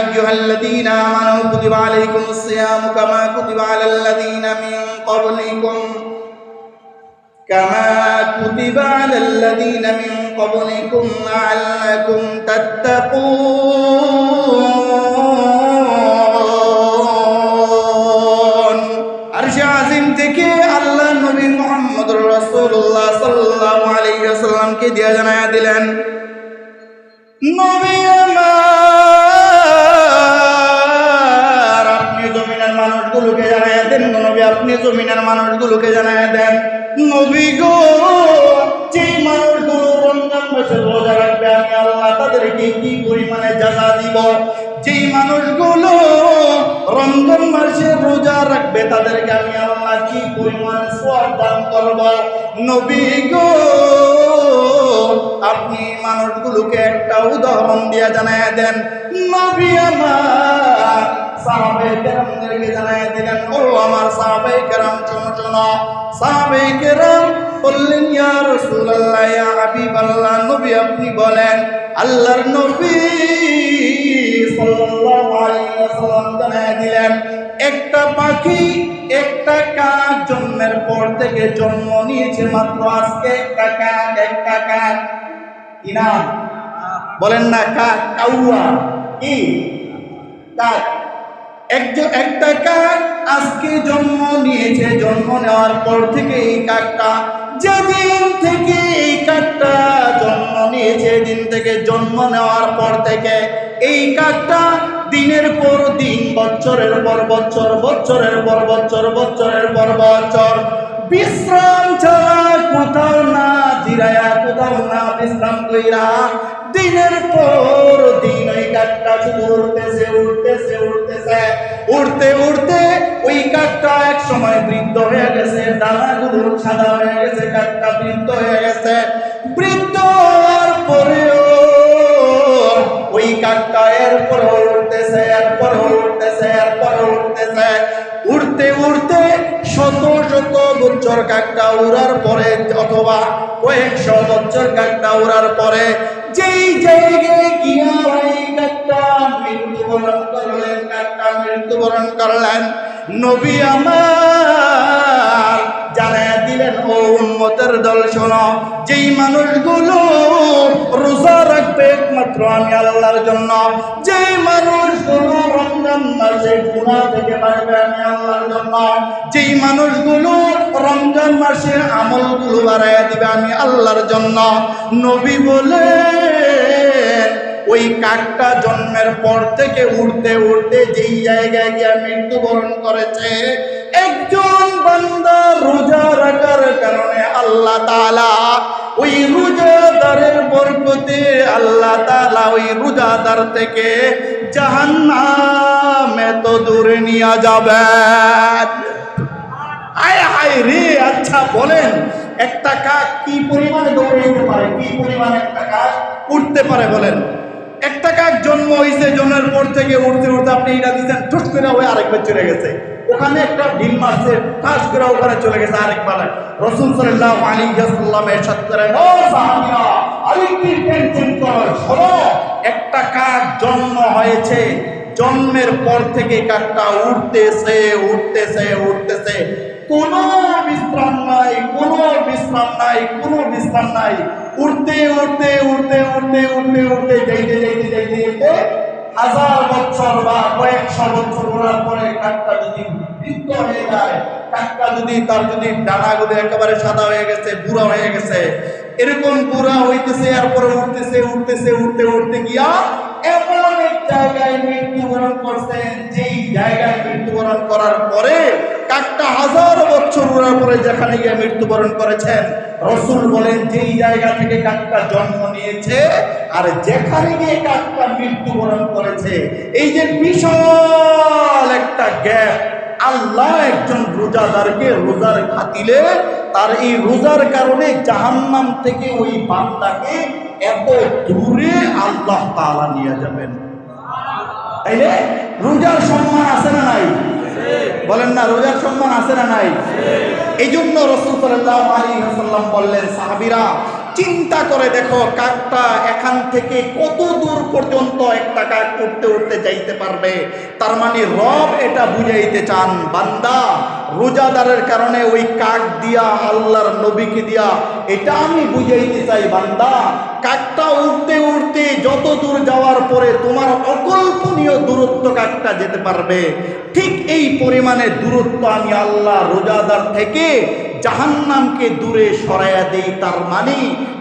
আইয়ুহাল্লাযীনা আমানু কুতিবা আলাইকুমুস সিয়ামু কামা কুতিবা আলাল লাযীনা মিন ক্বাবলিকুম লাআল্লাকুম তাত্তাকুন। আরশে আজিম থেকে আল্লাহ নবী মুহাম্মদুর রাসূলুল্লাহ সাল্লাল্লাহু আলাইহি ওয়াসাল্লামকে দিয়ে জানায়া দিলেন, নবী আমার, আপনি জমিনের মানুষগুলোকে জানায়া দেন, নবী আপনি জমিনের মানুষগুলোকে জানায়া দেন, নবী গো, যেই মানুষগুলো রমজান মাসে রোজা রাখবে আমি আল্লাহ তাদেরকে কি পরিমাণে জাযা দিব, যেই মানুষগুলো রমজান মাসে রোজা রাখবে তাদেরকে আমি আল্লাহ কি পরিমাণ সওয়াব দান করব। নবী গো, আপনি মানুষগুলোকে একটা উদাহরণ দিয়ে জানায়া দেন। নবী আমার সাহাবায়ে কেরামদেরকে জানায়া দিলেন, ও আমার সাহাবায়ে কেরাম শোনো শোনো। সাহাবায়ে কেরাম বললেন, ইয়া রাসূলুল্লাহ, ইয়া হাবিবাল্লাহ, নবী আপনি বলেন। আল্লাহর নবী সাল্লাল্লাহু আলাইহি ওয়াসাল্লাম জানায়া দিলেন, একটা পাখি, একটা কাক জন্মের পর থেকে জন্ম নিয়েছে মাত্র আজকে, একটা কাক কি নাম বলেন না? কাক, কাউয়া, কি কাক, একটা কাক আজকে জন্ম নিয়েছে। জন্ম নেওয়ার পর থেকে এই কাকটা, যেদিন থেকে এই কাকটা জন্ম নিয়েছে, দিন থেকে জন্ম নেওয়ার পর থেকে এই কাকটা দিনের পর দিন, বছরের পর বছর, বছরের পর বছর, বছরের পর বছর বিশ্রাম ছাড়া, কোথাও না জিরায়া, কোথাও না বিশ্রাম কইরা, দিনের পর দিন ওই কাকটা শুধু উড়তেছে উড়তেছে উড়তেছে। উড়তে উড়তে ওই কাকটা এক সময় বৃদ্ধ হয়ে গেছে, ডানাগুলো সাদা হয়ে গেছে, কাকটা বৃদ্ধ হয়ে গেছে। বৃদ্ধ হওয়ার পরেও ওই কাকটা এরপর উড়তেছে, এরপর উড়তেছে, এরপর উড়তেছে। উড়তে উড়তে শত শত বছর কাকটা উড়ার পরে, অথবা কয়েকশো বছর কাকটা উড়ার পরে যেই জায়গায় গিয়া ওই কাকটা মৃত্যুবরণ করলেন, কাকটা মৃত্যুবরণ করলেন, নবী আমার জানায়া দিলেন, ও উম্মতের দল শোনো, যেই মানুষগুলো রোজা রাখবে একমাত্র আমি আল্লাহর জন্য, যেই মানুষগুলো রমজান মাসে গুনাহ থেকে বাঁচবে আমি আল্লাহর জন্য, যেই মানুষগুলো রমজান মাসে আমলগুলো বাড়াইয়া দিবে আমি আল্লাহর জন্য। নবী বলেন, ওই কাকটা জন্মের পর থেকে উড়তে উড়তে যেই জায়গায় গিয়ে মৃত্যুবরণ করেছে, একজন বান্দা রোজা রাখার কারণে আল্লাহ তাআলা ওই রোজাদারের বরকতে আল্লাহ তাআলা ওই রোজাদার থেকে জাহান্নামে তো দূরে নিয়ে যাবেন। আয় হায় রে! আচ্ছা বলেন, একটা কাক কি পরিমাণে দৌড়াইতে পারে, কি পরিমাণে একটা কাক উঠতে পারে বলেন? একটা কাক জন্ম হয়েছে, জন্মের পর থেকে উঠতে উঠতে আপনি এটা দিচ্ছেন, ঠুস করে ওই আরেকবার চলে গেছে, ওখানে একটা ডিম মারছে, ঠাস করে ওখানে চলে গেছে আরেকবার। রাসূল সাল্লাল্লাহু আলাইহি ওয়াসাল্লাম ইরশাদ করেন, ও সাহাবীরা, আরেকটি টেনশন করো, শোনো, একটা কাক জন্ম হয়েছে, জন্মের পর থেকে কাকটা উঠতেছে উঠতেছে উঠতেছে, কোনো বিশ্রাম নাই, কোনো বিশ্রাম নাই, কোনো বিশ্রাম নাই, উঠতে উঠতে উঠতে উঠতে উঠতে উঠতে যাইতে যাইতে যাইতে যাইতে হাজার বছর বা কয়েকশো বছর ওড়ার পরে কাকটা যদি বৃদ্ধ হয়ে যায়, কাকটা যদি তার যদি ডানাগুলো একেবারে সাদা হয়ে গেছে, বুড়া হয়ে গেছে, এরকম বুড়া হইতেছে, এরপরে উঠতেছে উঠতেছে উঠতে উঠতে গিয়া এমন এক জায়গায় মৃত্যুবরণ করছেন, যেই জায়গায় মৃত্যুবরণ করার পরে কাকটা হাজার বছর উড়ার পরে যেখানে গিয়ে মৃত্যুবরণ করেছেন, রাসূল বলেন যেই জায়গা থেকে কাকটা জন্ম নিয়েছে আর যেখানে গিয়ে কাকটা মৃত্যুবরণ করেছে, এই যে বিশাল একটা গ্যাপ, আল্লাহ একজন রোজাদারকে রোজার খাতিলে তার এই রোজার কারণে জাহান্নাম থেকে ওই বান্দাকে এত দূরে আল্লাহ তাআলা নিয়ে যাবেন। তাইলে রোজার সম্মান আছে না নাই? বলেন না, রোজার সম্মান আছে না নাই? এই জন্য রাসূল সাল্লাল্লাহু আলাইহি ওয়াসাল্লাম বললেন, সাহাবীরা, চিন্তা করে দেখো কাকটা এখান থেকে কত দূর পর্যন্ত একটা কাক উঠতে উঠতে যাইতে পারবে। তার মানে রব এটা বুঝাইতে চান, বান্দা রোজাদারের কারণে ওই কাক দিয়া, আল্লাহর নবীকে দিয়া এটা আমি বুঝাইতে চাই, বান্দা কাকটা উঠতে উঠতে যত দূর যাওয়ার পরে তোমার অকল্পনীয় দূরত্ব কাকটা যেতে পারবে, ঠিক এই পরিমাণে দূরত্ব আমি আল্লাহ রোজাদার থেকে জাহান্নামকে দূরে সরাইয়া দেই। তার মানে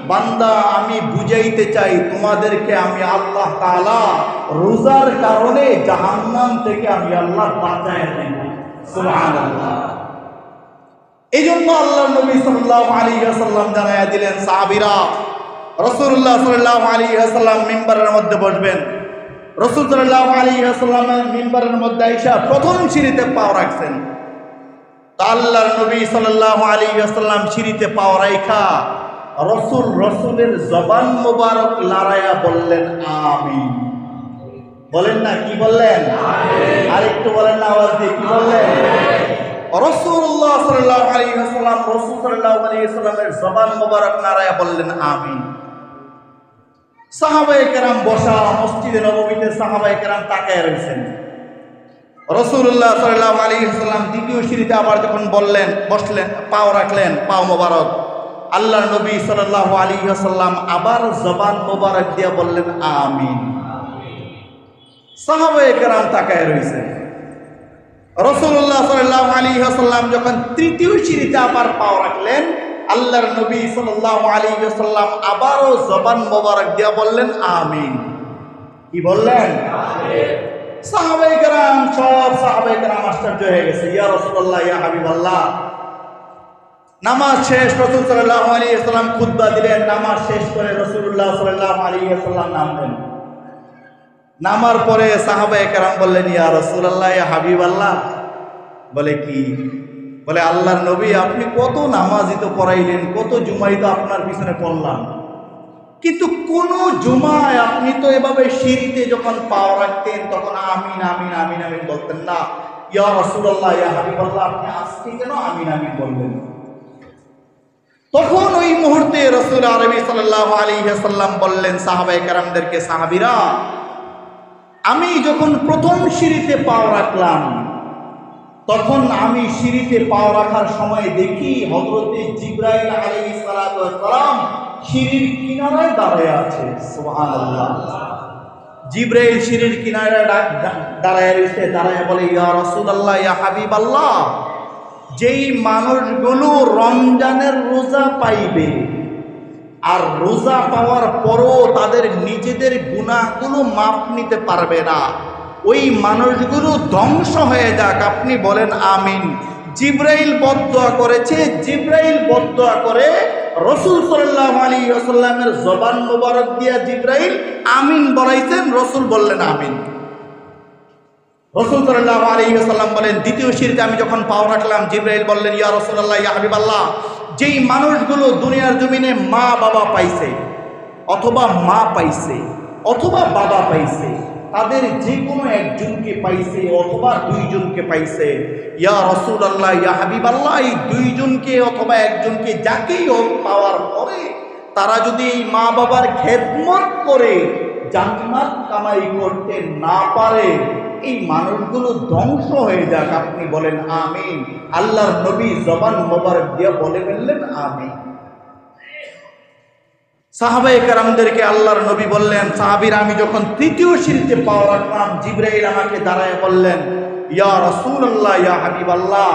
বান্দা আমি বুঝাইতে চাই তোমাদেরকে আমি আল্লাহ তাআলা রোজার কারণে জাহান্নাম থেকে আমি আল্লাহ বাঁচাইয়া দেব। সুবহানাল্লাহ। এই জন্য আল্লাহ নবী সাল্লাল্লাহু আলাইহি ওয়াসাল্লাম জানাইয়া দিলেন, সাহাবীরা রাসূলুল্লাহ সাল্লাল্লাহু আলাইহি ওয়াসাল্লাম মিম্বারের মধ্যে বসবেন। রাসূল সাল্লাল্লাহু আলাইহি ওয়াসাল্লাম মিম্বারের মধ্যে আইসা প্রথম সিঁড়িতে পা রাখছেন। আল্লাহর নবী সাল্লাল্লাহু আলাইহি ওয়াসাল্লাম সিঁড়িতে পা রাখা রসুলের জবান মোবারক লড়াইয়া বললেন আমিন। বলেন না, কি বললেন? আরেকটু বলেন না আওয়াজ দিয়ে, কি বললেন? রাসূলুল্লাহ সাল্লাল্লাহু আলাইহি ওয়াসাল্লাম রাসূল সাল্লাল্লাহু আলাইহি ওয়াসাল্লামের জবান মোবারক লড়াইয়া বললেন আমিন। সাহাবায়ে কেরাম বসা, মসজিদে নববীতে সাহাবায়ে কেরাম তাকায় রয়েছেন। রাসূলুল্লাহ সাল্লাল্লাহু আলাইহি ওয়াসাল্লাম দ্বিতীয় সিঁড়িতে আবার যখন বসলেন, পাও রাখলেন, পাও মোবারক, আল্লাহর নবী সাল্লাল্লাহু আলাইহি ওয়াসাল্লাম আবার জবান মোবারক দিয়ে বললেন আমিন। সাহাবায়ে কেরাম তাকায় রয়েছেন। রাসূলুল্লাহ সাল্লাল্লাহু আলাইহি ওয়াসাল্লাম যখন তৃতীয় সিঁড়িতে আবার পাও রাখলেন, আল্লাহর নবী সাল্লাল্লাহু আলাইহি ওয়াসাল্লাম আবারও জবান মোবারক দিয়ে বললেন আমিন। কি বললেন? আমিন। সাহাবায়ে কেরাম, সব সাহাবায়ে কেরাম আশ্চর্য হয়ে গেছে, ইয়া রাসূলুল্লাহ, ইয়া হাবিবাল্লাহ। নামাজ শেষ, রাসূল সাল্লাল্লাহু আলাইহি ওয়াসাল্লাম খুতবা দিলেন। নামাজ শেষ করে রাসূলুল্লাহ সাল্লাল্লাহু আলাইহি ওয়াসাল্লাম নামলেন। নামার পরে সাহাবায়ে কেরাম বললেন, ইয়া রাসূলুল্লাহ, ইয়া হাবিবাল্লাহ। বলে কি? বলে আল্লাহর নবী, আপনি কত নামাজই তো পড়াইলেন, কত জুমাই তো আপনার পিছনে পড়লাম, কিন্তু কোন জুমায় আপনি তো এভাবে সিঁড়িতে যখন পাও রাখতেন তখন আমিন আমিন আমিন আমিন বলতেন না। ইয়া রাসূলুল্লাহ, ইয়া হাবিবাল্লাহ, আপনি আজকে কেন আমিন আমিন বললেন? তখন ওই মুহূর্তে রাসূল আরবি সাল্লাল্লাহু আলাইহি ওয়াসাল্লাম বললেন সাহাবায়ে কেরামদেরকে, সাহাবীরা, আমি যখন প্রথম সিঁড়িতে পাও রাখলাম তখন আমি সিঁড়িতে পাও রাখার সময় দেখি হযরতে জিবরাইল আলাইহিস সালাতু ওয়াস সালাম সিঁড়ির কিনারায় দাঁড়ায় আছে। সুবহানাল্লাহ। জিবরাইল সিঁড়ির কিনারায় দাঁড়ায় রয়েছে, দাঁড়ায় বলে, ইয়া রাসূলুল্লাহ, ইয়া হাবিবাল্লাহ, যেই মানুষগুলো রমজানের রোজা পাইবে আর রোজা পাওয়ার পরও তাদের নিজেদের গুনাহগুলো মাফ নিতে পারবে না, ওই মানুষগুলো ধ্বংস হয়ে যাক। আপনি বলেন আমিন। জিবরাইল বদদুয়া করেছে। জিবরাইল বদদুয়া করে রাসূল সাল্লাল্লাহু আলাইহি ওয়াসাল্লামের জবান মোবারক দিয়া জিবরাইল আমিন বলাইছেন, রাসূল বললেন আমিন। রাসূল সাল্লাল্লাহু আলাইহি ওয়াসাল্লাম বলেন, দ্বিতীয় সিঁড়িতে আমি যখন পাও রাখলাম, জিবরাইল বললেন, ইয়া রাসূলুল্লাহ, ইয়া হাবিবাল্লাহ, যেই মানুষগুলো দুনিয়ার জমিনে মা বাবা পাইছে, অথবা মা পাইছে, অথবা বাবা পাইছে, তাদের যে কোনো একজনকে পাইছে অথবা দুইজনকে পাইছে, ইয়া রাসূলুল্লাহ, ইয়া হাবিবাল্লাহ, এই দুইজনকে অথবা একজনকে যাকেই হোক পাওয়ার পরে তারা যদি এই মা বাবার খেদমত করে জান্নাত কামাই করতে না পারে, এই মানুষগুলো ধ্বংস হয়ে যাক। আপনি বলেন আমিন। আল্লাহর নবী জবান মোবারক দিয়ে বলে ফেললেন আমিন। সাহাবায়ে কেরামদেরকে আল্লাহর নবী বললেন, সাহাবীরা, আমি যখন তৃতীয় সিঁড়িতে পা রাখলাম, জিবরাইল আমাকে দাঁড়ায় বললেন, ইয়া রাসূলুল্লাহ, ইয়া হাবিবাল্লাহ,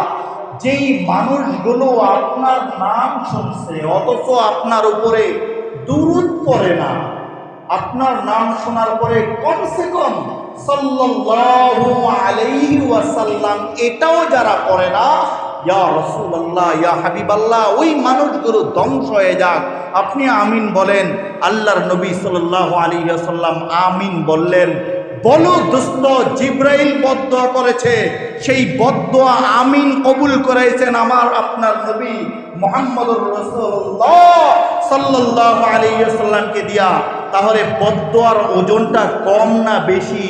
যেই মানুষগুলো আপনার নাম শুনছে অথচ আপনার উপরে দুরূদ পড়ে না, আপনার নাম শোনার পরে কমসে কম সাল্লাল্লাহু আলাইহি ওয়াসাল্লাম এটাও যারা পড়ে না, ইয়া রাসূলুল্লাহ, ইয়া হাবিবাল্লাহ, ওই মানুষগুলো ধ্বংস হয়ে যাক। আপনি আমিন বলেন। আল্লাহর নবী সাল্লাল্লাহু আলাইহি ওয়াসাল্লাম আমিন বললেন। বলো দোস্ত, জিবরাইল বদদুয়া করেছে, সেই বদদুয়া আমিন কবুল করেছেন আমার আপনার নবী মুহাম্মদুর রাসূলুল্লাহ সাল্লাল্লাহু আলাইহি ওয়াসাল্লামকে দিয়া। তাহলে বদদুয়ার ওজনটা কম না বেশি?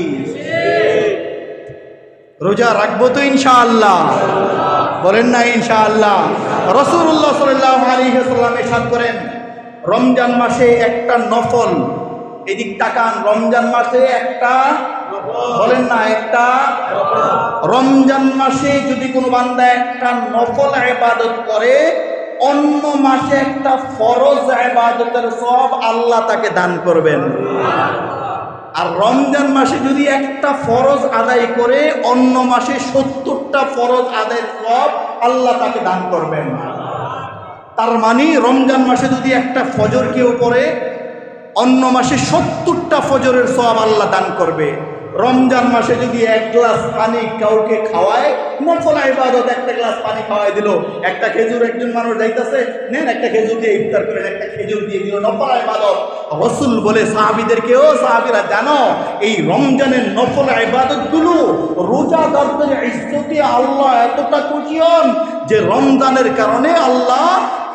রোজা রাখবো তো ইনশাআল্লাহ? বলেন না ইনশাআল্লাহ। রাসূলুল্লাহ সাল্লাল্লাহু আলাইহি ওয়াসাল্লাম ইরশাদ করেন, রমজান মাসে একটা নফল, এদিক তাকান, রমজান মাসে একটা, বলেন না একটা, রমজান মাসে যদি কোনো বান্দা একটা নফল ইবাদত করে, অন্য মাসে একটা ফরজ ইবাদতের সওয়াব আল্লাহ তাকে দান করবেন। আর রমজান মাসে যদি একটা ফরজ আদায় করে, অন্য মাসে 70টা ফরজ আদায়ের সওয়াব আল্লাহ তাকে দান করবেন। তার মানে রমজান মাসে যদি একটা ফজর কেউ পড়ে, অন্য মাসে 70টা ফজরের সওয়াব আল্লাহ দান করবে। রমজান মাসে যদি এক গ্লাস পানি কাউকে খাওয়ায়, নফল ইবাদত, একটা গ্লাস পানি খাওয়াই দিল, একটা খেজুর, একজন মানুষ যাইতেছে, নেন একটা খেজুর দিয়ে ইফতার করেন, একটা খেজুর দিয়ে দিল, নফল ইবাদত। রাসূল বলে সাহাবীদেরকে, ও সাহাবীরা জানো, এই রমজানের নফল ইবাদতগুলো রোজাদারদের ইজ্জতে আল্লাহ এতটা খুশি হন যে রমজানের কারণে আল্লাহ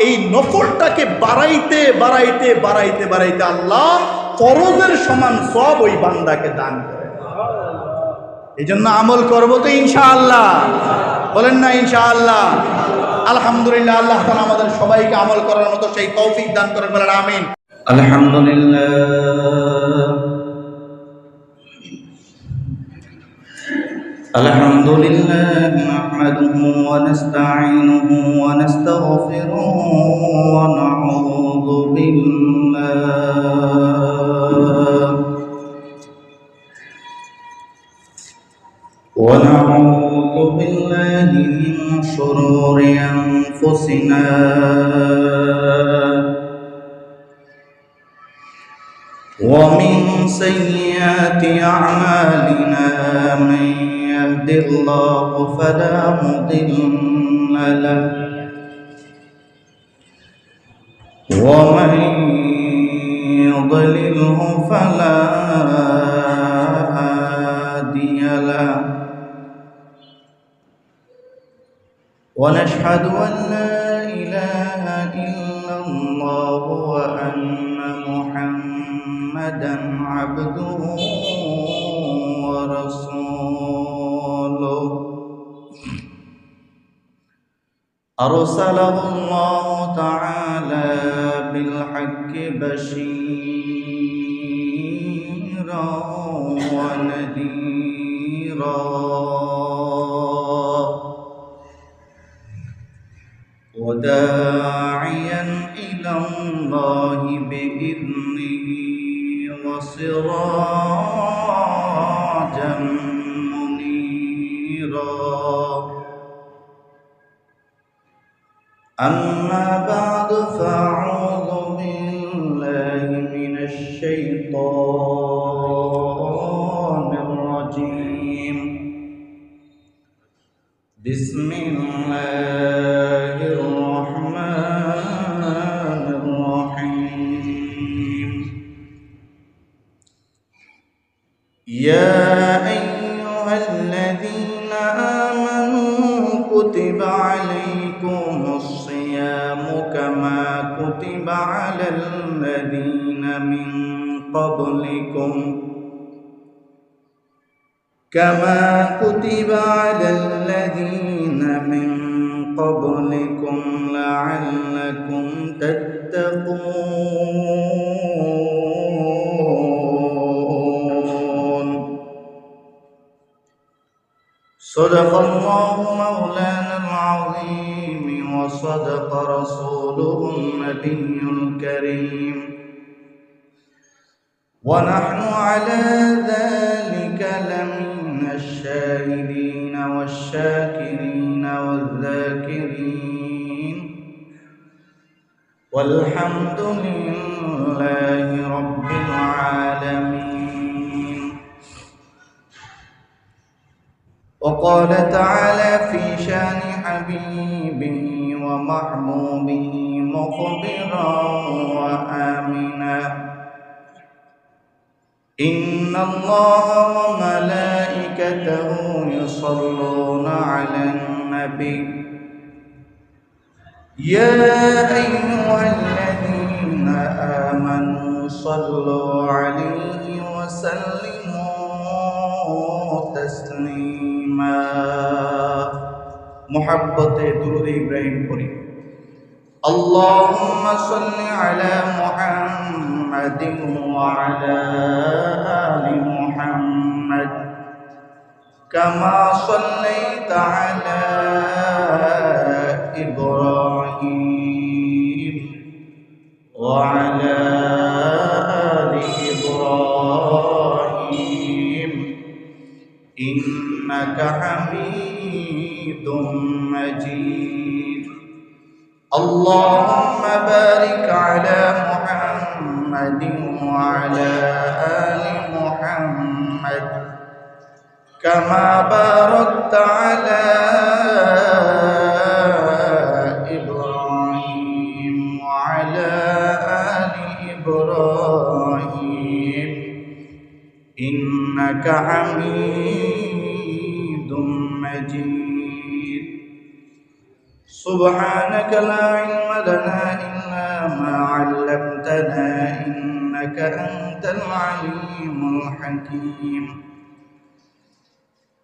এই নফলটাকে বাড়াইতে বাড়াইতে বাড়াইতে বাড়াইতে আল্লাহ ফরজের সমান সওয়াব ওই বান্দাকে দান করে। এই জন্য আমল করবো তো ইনশাআল্লাহ, বলেন না ইনশাআল্লাহ। আলহামদুলিল্লাহ, আল্লাহ তাআলা আমাদের সবাইকে আমল করার মতো সেই তৌফিক দান করেন, বলেন আমিন। আলহামদুলিল্লাহ নাহমাদুহু ওয়া নাস্তাঈনুহু ওয়া নাস্তাগফিরুহু ওয়া নাউযু বিল্লাহ মিন শুরুরি আনফুসিনা ومن سيئات أعمالنا من يهد الله فلا مضل له ومن يضلله فلا هادي له ونشهد أن لا إله إلا الله وأن محمدًا عبده ورسوله أرسله الله تعالى بالحق بشيرًا ونذيرًا وداعيًا إلى الله بإذنه وسراجا منيرا أما بعد فأعوذ بالله من الشيطان الرجيم بسم الله الرحمن الرحيم يا أيها الذين آمنوا كتب عليكم الصيام كما كتب على الذين من قبلكم لعلكم تتقون صدق الله مولانا العظيم وصدق رسوله النبي الكريم ونحن على ذلك لمن الشاهدين والشاكرين والذاكرين والحمد لله رب العالمين. وقال تعالى في شان حبيبه ومحبوبه مخبرا وآمنا إن الله وملائكته يصلون على النبي يا أيها الذين آمنوا صلوا عليه وسلموا تسليما محبت درود إبراهيم করি اللهم صل على محمد وعلى آل محمد كما صليت على إبراهيم وعلى آل إبراهيم إنك حميد مجيد اللهم بارك على محمد وعلى آل محمد كما باركت على إبراهيم وعلى آل إبراهيم إنك حميد مجيد سبحانك لا علم لنا إلا ما علمتنا إنك أنت العليم الحكيم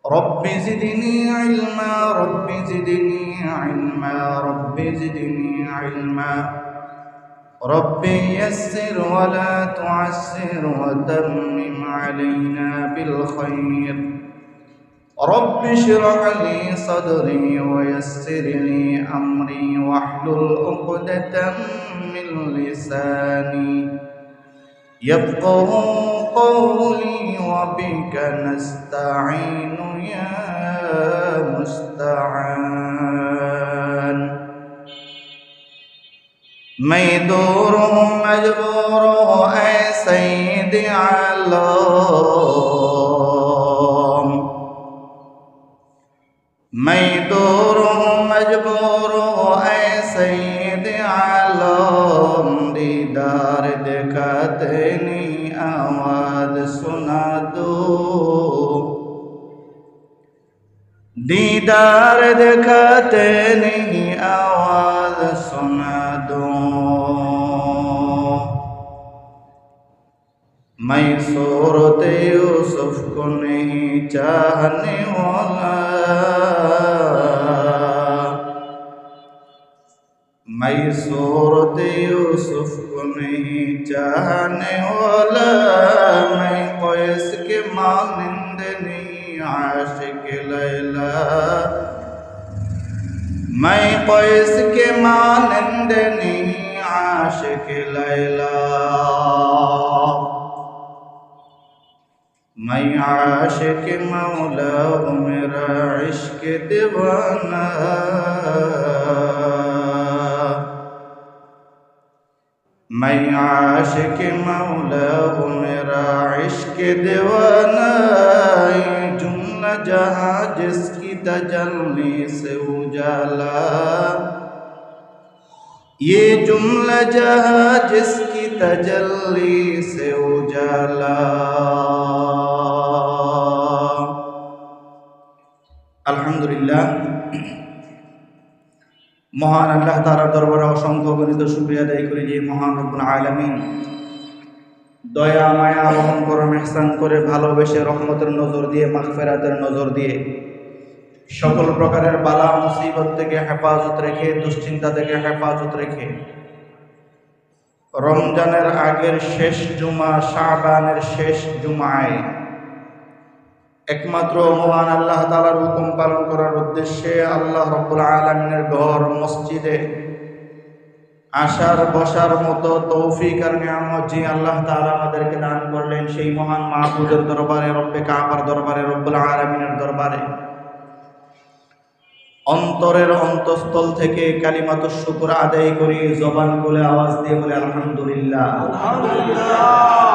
رب زدني علما رب زدني علما رب زدني علما رب يسر ولا تعسر وتمم علينا بالخير رب اشرح لي صدري ويسر لي أمري واحلل عقدة من لساني يفقه قولي وبك نستعين يا مستعان میں دور ہوں مجبور ہوں اے سید عالم میں دور ہوں مجبور ہوں اے سید عالم دیدار دکھاتے نہیں آواز سنا دو دیدار دکھاتے نہیں آواز سنا دو میں صورت یوسف کو نہیں چاہنے والا میں صورت یوسف کو نہیں چاہنے والا میں قیس کے مانند نہیں عاشق لیلا میں قیس کے مانند نہیں عاشق لیلا میں عاشق مولا ہوں میرا عشق دیوانہ میں عاشق مولا ہوں میرا عشق دیوانہ یہ جملہ جہاں جس کی تجلی سے اجالا یہ جملہ جہاں جس کی تجلی سے اجالا আলহামদুলিল্লাহ মহান আল্লাহ তাআলার দরবারে অসংখ্য গণিত শুকরিয়া আদায় করি যে মহান রব্বুল আলামিন দয়া মায়া রহম করম ইহসান করে ভালোবেসে রহমতের নজর দিয়ে মাগফিরাতের নজর দিয়ে সকল প্রকারের বালা মুসিবত থেকে হেফাজত রেখে দুশ্চিন্তা থেকে হেফাজত রেখে রমজানের আগের শেষ জুমা শাবানের শেষ জুমায় একমাত্র মহান আল্লাহ তাআলার হুকুম পালন করার উদ্দেশ্যে আল্লাহ রাব্বুল আলামিনের ঘর মসজিদে আসার বসার মতো তৌফিক আর নিয়ামত যে আল্লাহ তাআলা আমাদেরকে দান করলেন সেই মহান মাহবুবের দরবারে রব্বে কাবার দরবারে রব্বুল আলামিনের দরবারে অন্তরের অন্তঃস্থল থেকে কালিমাতুশ শুকর আদায় করি জবান খুলে আওয়াজ দিয়ে বলে আলহামদুলিল্লাহ আলহামদুলিল্লাহ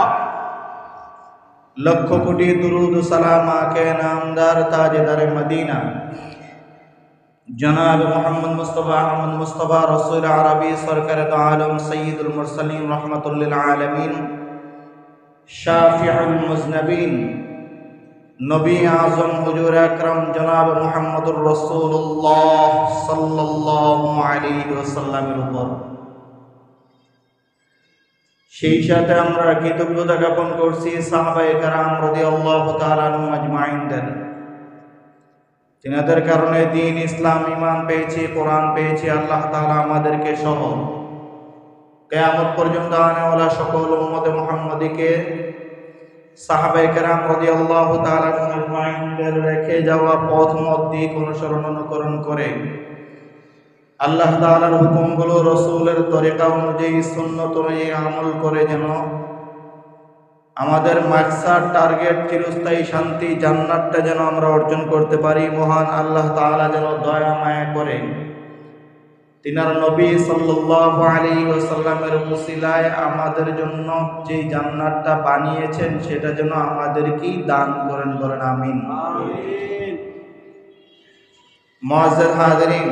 लख कोटि दुरूद सलाम आके नामदार ताजदार मदीना जनाब मोहम्मद मुस्तफ़ा रसूल अरबी सरकार आलम सय्यदुल मुरसलीन रहमतुल लिल आलमीन शाफिउल मुज़नबीन नबी आज़म हुजूर अकरम जनाब मुहम्मदुर रसूलुल्लाह सल्लल्लाहु अलैहि वसल्लमेर উপর সেই সাথে আমরা কৃতজ্ঞতা জ্ঞাপন করছি সাহাবায়ে কেরাম রাদিয়াল্লাহু তাআলা আনহুম আজমাইনদের যিনাদের কারণে দ্বীন ইসলাম ঈমান পেয়েছি, কোরআন পেয়েছি। আল্লাহ তাআলা আমাদেরকে সহ কিয়ামত পর্যন্ত আনেওয়ালা সকল উম্মতে মুহাম্মাদীকে সাহাবায়ে কেরাম রাদিয়াল্লাহু তাআলা আজমাইনদের রেখে যাওয়া পথ মত দিক অনুসরণ অনুকরণ করে আল্লাহ তাআলার হুকুমগুলো রাসূলের তরিকা অনুযায়ী সুন্নত অনুযায়ী আমল করে যেন আমাদের মাকসাদ টার্গেট চিরস্থায়ী শান্তি জান্নাতটা যেন আমরা অর্জন করতে পারি। মহান আল্লাহ তাআলা যেন দয়া মায়া করে তিনার নবী সাল্লাল্লাহু আলাইহি ওয়াসাল্লামের উসিলায় আমাদের জন্য যে জান্নাতটা বানিয়েছেন সেটা যেন আমাদেরকেই দান করেন, বলেন আমিন। আমিন। মুআজ্জাজ হাজিরিন,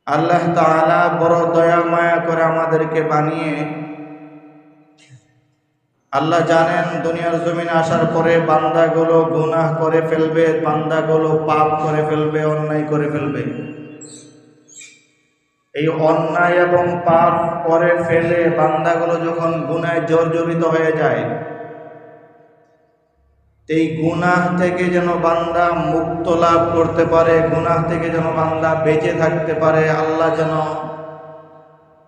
আল্লাহ তাআলা বড় দয়া মায়া করে আমাদেরকে বানিয়ে, আল্লাহ জানেন দুনিয়ার জমিনে আসার পরে বান্দাগুলো গুনাহ করে ফেলবে, বান্দাগুলো পাপ করে ফেলবে, অন্যায় করে ফেলবে। এই অন্যায় এবং পাপ করে ফেলে বান্দাগুলো যখন গুনাহে জর্জরিত হয়ে যায়, এই গুনাহ থেকে যেন বান্দা মুক্ত লাভ করতে পারে, গুনাহ থেকে যেন বান্দা বেঁচে থাকতে পারে, আল্লাহ যেন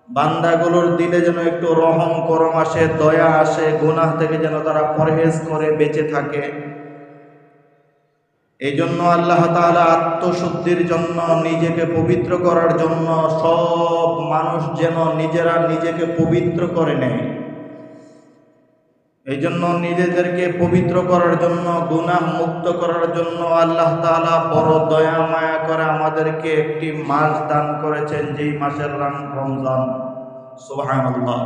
বান্দাগুলোর দিলে যেন একটু রহম করম আসে, দয়া আসে, গুনাহ থেকে যেন তারা পরহেজ করে বেঁচে থাকে। এই জন্য আল্লাহ তাআলা আত্মশুদ্ধির জন্য, নিজেকে পবিত্র করার জন্য সব মানুষ যেন নিজেরা নিজেকে পবিত্র করে নেয়। এই জন্য নিজেদেরকে পবিত্র করার জন্য, গুনাহ মুক্ত করার জন্য আল্লাহ তাআলা বড় দয়া মায়া করে আমাদেরকে একটি মাস দান করেছেন, যেই মাসের নাম রমজান। সুবহানাল্লাহ।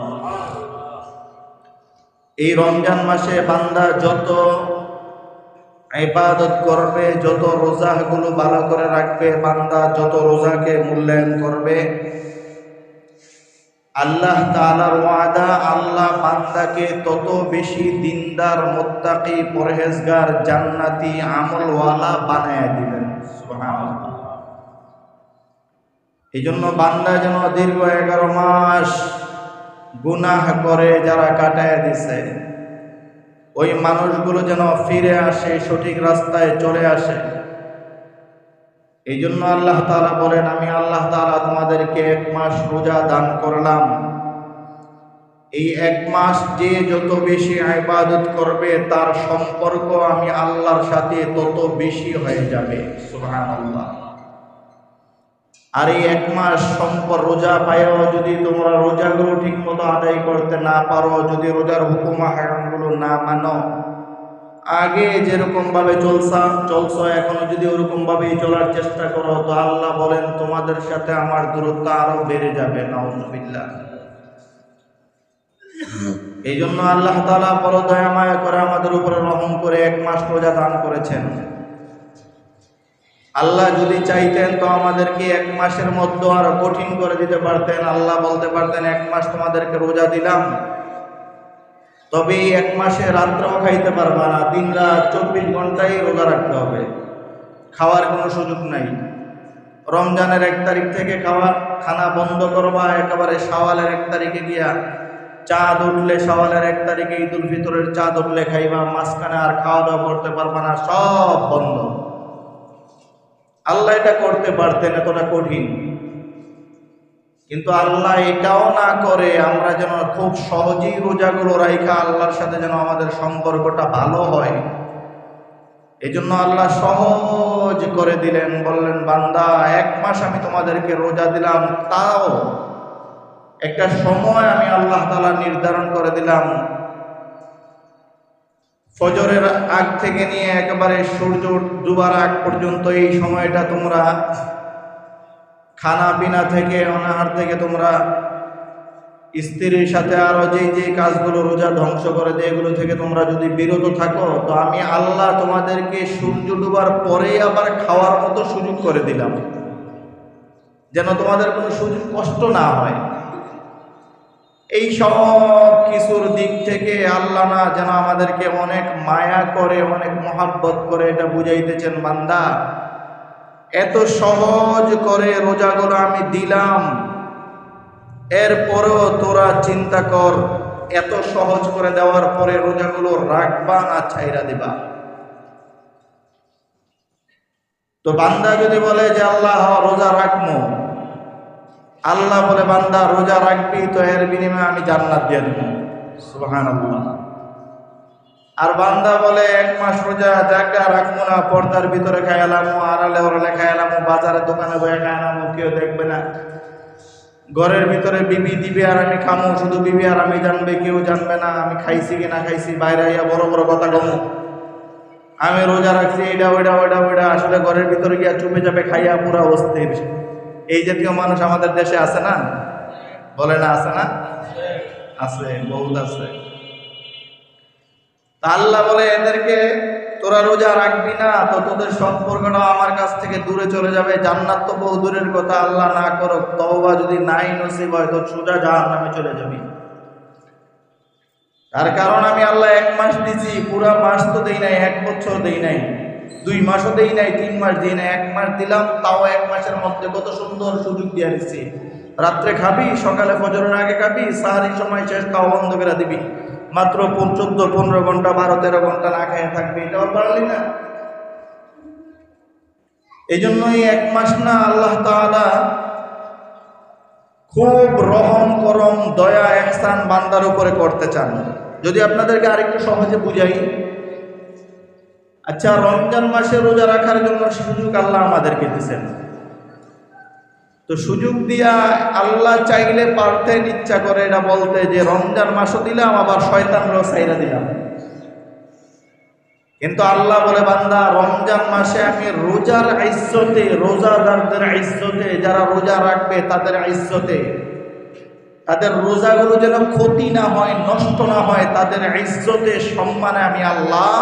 এই রমজান মাসে বান্দা যত ইবাদত করবে, যত রোজাগুলো ভালো করে রাখবে, বান্দা যত রোজাকে মূল্যায়ন করবে, আল্লাহ তাআলার ওয়াদা, আল্লাহ বান্দাকে তত বেশি দিনদার, মুত্তাকি, পরহেজগার, জান্নাতি, আমলওয়ালা বানায়া দিবেন। সুবহানাল্লাহ। এই জন্য বান্দা যেন দীর্ঘ 11 মাস গুনাহ করে যারা কাটায় দিছে, ওই মানুষগুলো যেন ফিরে আসে, সঠিক রাস্তায় চলে আসে। এই জন্য আল্লাহ তাআলা বলেন, আমি আল্লাহ তাআলা তোমাদেরকে 1 মাস রোজা দান করলাম। এই 1 মাস যে যত বেশি ইবাদত করবে তার সম্পর্ক আমি আল্লাহর সাথে তত বেশি হয়ে যাবে। সুবহানাল্লাহ। আর এই 1 মাস রোজা পাইও যদি তোমরা রোজাগুলো ঠিক মতো আদায় করতে না পারো, যদি রোজার হুকুম হারামগুলো না মানো, আগে যেরকম ভাবে চলছো এখনো যদি ওরকম ভাবেই চলার চেষ্টা করো, তো আল্লাহ বলেন তোমাদের সাথে আমার দূরত্ব আরো বেড়ে যাবে। নাউযুবিল্লাহ। এই জন্য আল্লাহ তাআলা বড় দয়া মায়া করে আমাদের উপরে রহম করে 1 মাস রোজা দান করেছেন। আল্লাহ যদি চাইতেন তো আমাদেরকে 1 মাসের মধ্যে আরো কঠিন করে দিতে পারতেন। আল্লাহ বলতে পারতেন 1 মাস তোমাদেরকে রোজা দিলাম, তবে এই 1 মাসে রাত্রেও খাইতে পারবা না, দিন রাত 24 ঘন্টাই রোজা রাখতে হবে, খাওয়ার কোনো সুযোগ নাই। রমজানের 1 তারিখ থেকে খানা বন্ধ করবা, একেবারে শাওয়ালের 1 তারিখে গিয়া চাঁদ উঠলে, শাওয়ালের 1 তারিখে ঈদুল ফিতরের চাঁদ উঠলে খাইবা, মাঝখানে আর খাওয়া দাওয়া করতে পারবা না, সব বন্ধ। আল্লাহ এটা করতে পারতেন, এতটা কঠিন, কিন্তু আল্লাহ এটাও না করে আমরা যেন খুব সহজেই রোজাগুলো রাইখা আল্লাহর সাথে যেন আমাদের সম্পর্কটা ভালো হয়, এই জন্য আল্লাহ সহজ করে দিলেন। বললেন, বান্দা 1 মাস আমি তোমাদেরকে রোজা দিলাম, তাও একটা সময় আমি আল্লাহ তাআলা নির্ধারণ করে দিলাম। ফজরের আগ থেকে নিয়ে একেবারে সূর্য ডুবার আগ পর্যন্ত এই সময়টা তোমরা খানা পিনা থেকে, অনাহার থেকে, তোমরা স্ত্রীর সাথে আরো যে কাজগুলো রোজা ধ্বংস করে দেয় এগুলো থেকে তোমরা যদি বিরত থাকো, তো আমি আল্লাহ তোমাদেরকে সূর্য ডুবার পরেই আবার খাওয়ার মতো সুযোগ করে দিলাম, যেন তোমাদের কোনো সুযোগ কষ্ট না হয়। এই সব কিছুর দিক থেকে আল্লাহ না যেন আমাদেরকে অনেক মায়া করে, অনেক মহাব্বত করে এটা বুঝাইতেছেন, বান্দা এত সহজ করে রোজাগুলো আমি দিলাম, এরপরেও তোরা চিন্তা কর, এত সহজ করে দেওয়ার পরে রোজাগুলো রাখবা না ছাইরা দিবা। তো বান্দা যদি বলে যে আল্লাহ রোজা রাখবো, আল্লাহ বলে বান্দা রোজা রাখবি তো এর বিনিময়ে আমি জান্নাত দিয়ে দেব। সুবহানাল্লাহ। আর বান্দা বলে 1 মাস রোজা জাগা রাখবো না, পর্দার ভিতরে খাইলামো, আড়ালে ওরালে খাইলামো, বাজারে দোকানে বয়ে খাইলামো, কেউ দেখবে না, ঘরের ভিতরে বিবি দিবে আর আমি খামো, শুধু বিবি আর আমি জানবে, কেউ জানবে না আমি খাইছি কি না খাইছি, বাইরে আইয়া বড় বড় কথা কমো, আমি রোজা রাখছি এটা ওইটা ওইটা ওইটা, আসলে ঘরের ভিতরে গিয়া চুপে চাপে খাইয়া পুরা অস্থির। এই জাতীয় মানুষ আমাদের দেশে আছে না? বলে না আছে না? আছে, বহুত আছে। তা আল্লাহ বলে এদেরকে তোরা রোজা রাখবি না তো তোদের সম্পর্কটা আমার কাছ থেকে দূরে চলে যাবে, জান্নাত তো বহু দূরের কথা, আল্লাহ না করো তওবা যদি নাই নসিব হয় তো সোজা জাহান্নামে চলে যাবি। তার কারণ আমি আল্লাহ 1 মাস দিছি, পুরা মাস তো দেই নাই, 1 বছর দেই নাই, 2 মাসও দেই নাই, 3 মাস দিই নাই, 1 মাস দিলাম, তাও 1 মাসের মধ্যে কত সুন্দর সুযোগ দিয়ে দিচ্ছি। রাত্রে খাবি, সকালে ফজরের আগে খাবি, সাহারির সময় শেষ, খাওয়া বন্ধ করে দিবি, মাত্র 14-15 ঘন্টা 12-13 ঘন্টা না খেয়ে থাকবি, এটাও পারলি না। এই জন্যই 1 মাস না আল্লাহ তাআলা খুব রহম করম দয়া ইহসান বান্দার উপরে করতে চান। যদি আপনাদেরকে আরেকটু সহজে বুঝাই, আচ্ছা রমজান মাসে রোজা রাখার জন্য সুযোগ আল্লাহ আমাদেরকে দিয়েছেন, তো সুযোগ দিয়া আল্লাহ চাইলে পারতেন, ইচ্ছা করে এটা বলতে যে রমজান মাসও দিলাম আবার শয়তানরাও ছাইরা দিলাম, কিন্তু আল্লাহ বলে বান্দা রমজান মাসে আমি রোজার ইজ্জতে, রোজাদারদের ইজ্জতে, যারা রোজা রাখবে তাদের ইজ্জতে, তাদের রোজাগুলো যেন ক্ষতি না হয়, নষ্ট না হয়, তাদের ইজ্জতে সম্মানে আমি আল্লাহ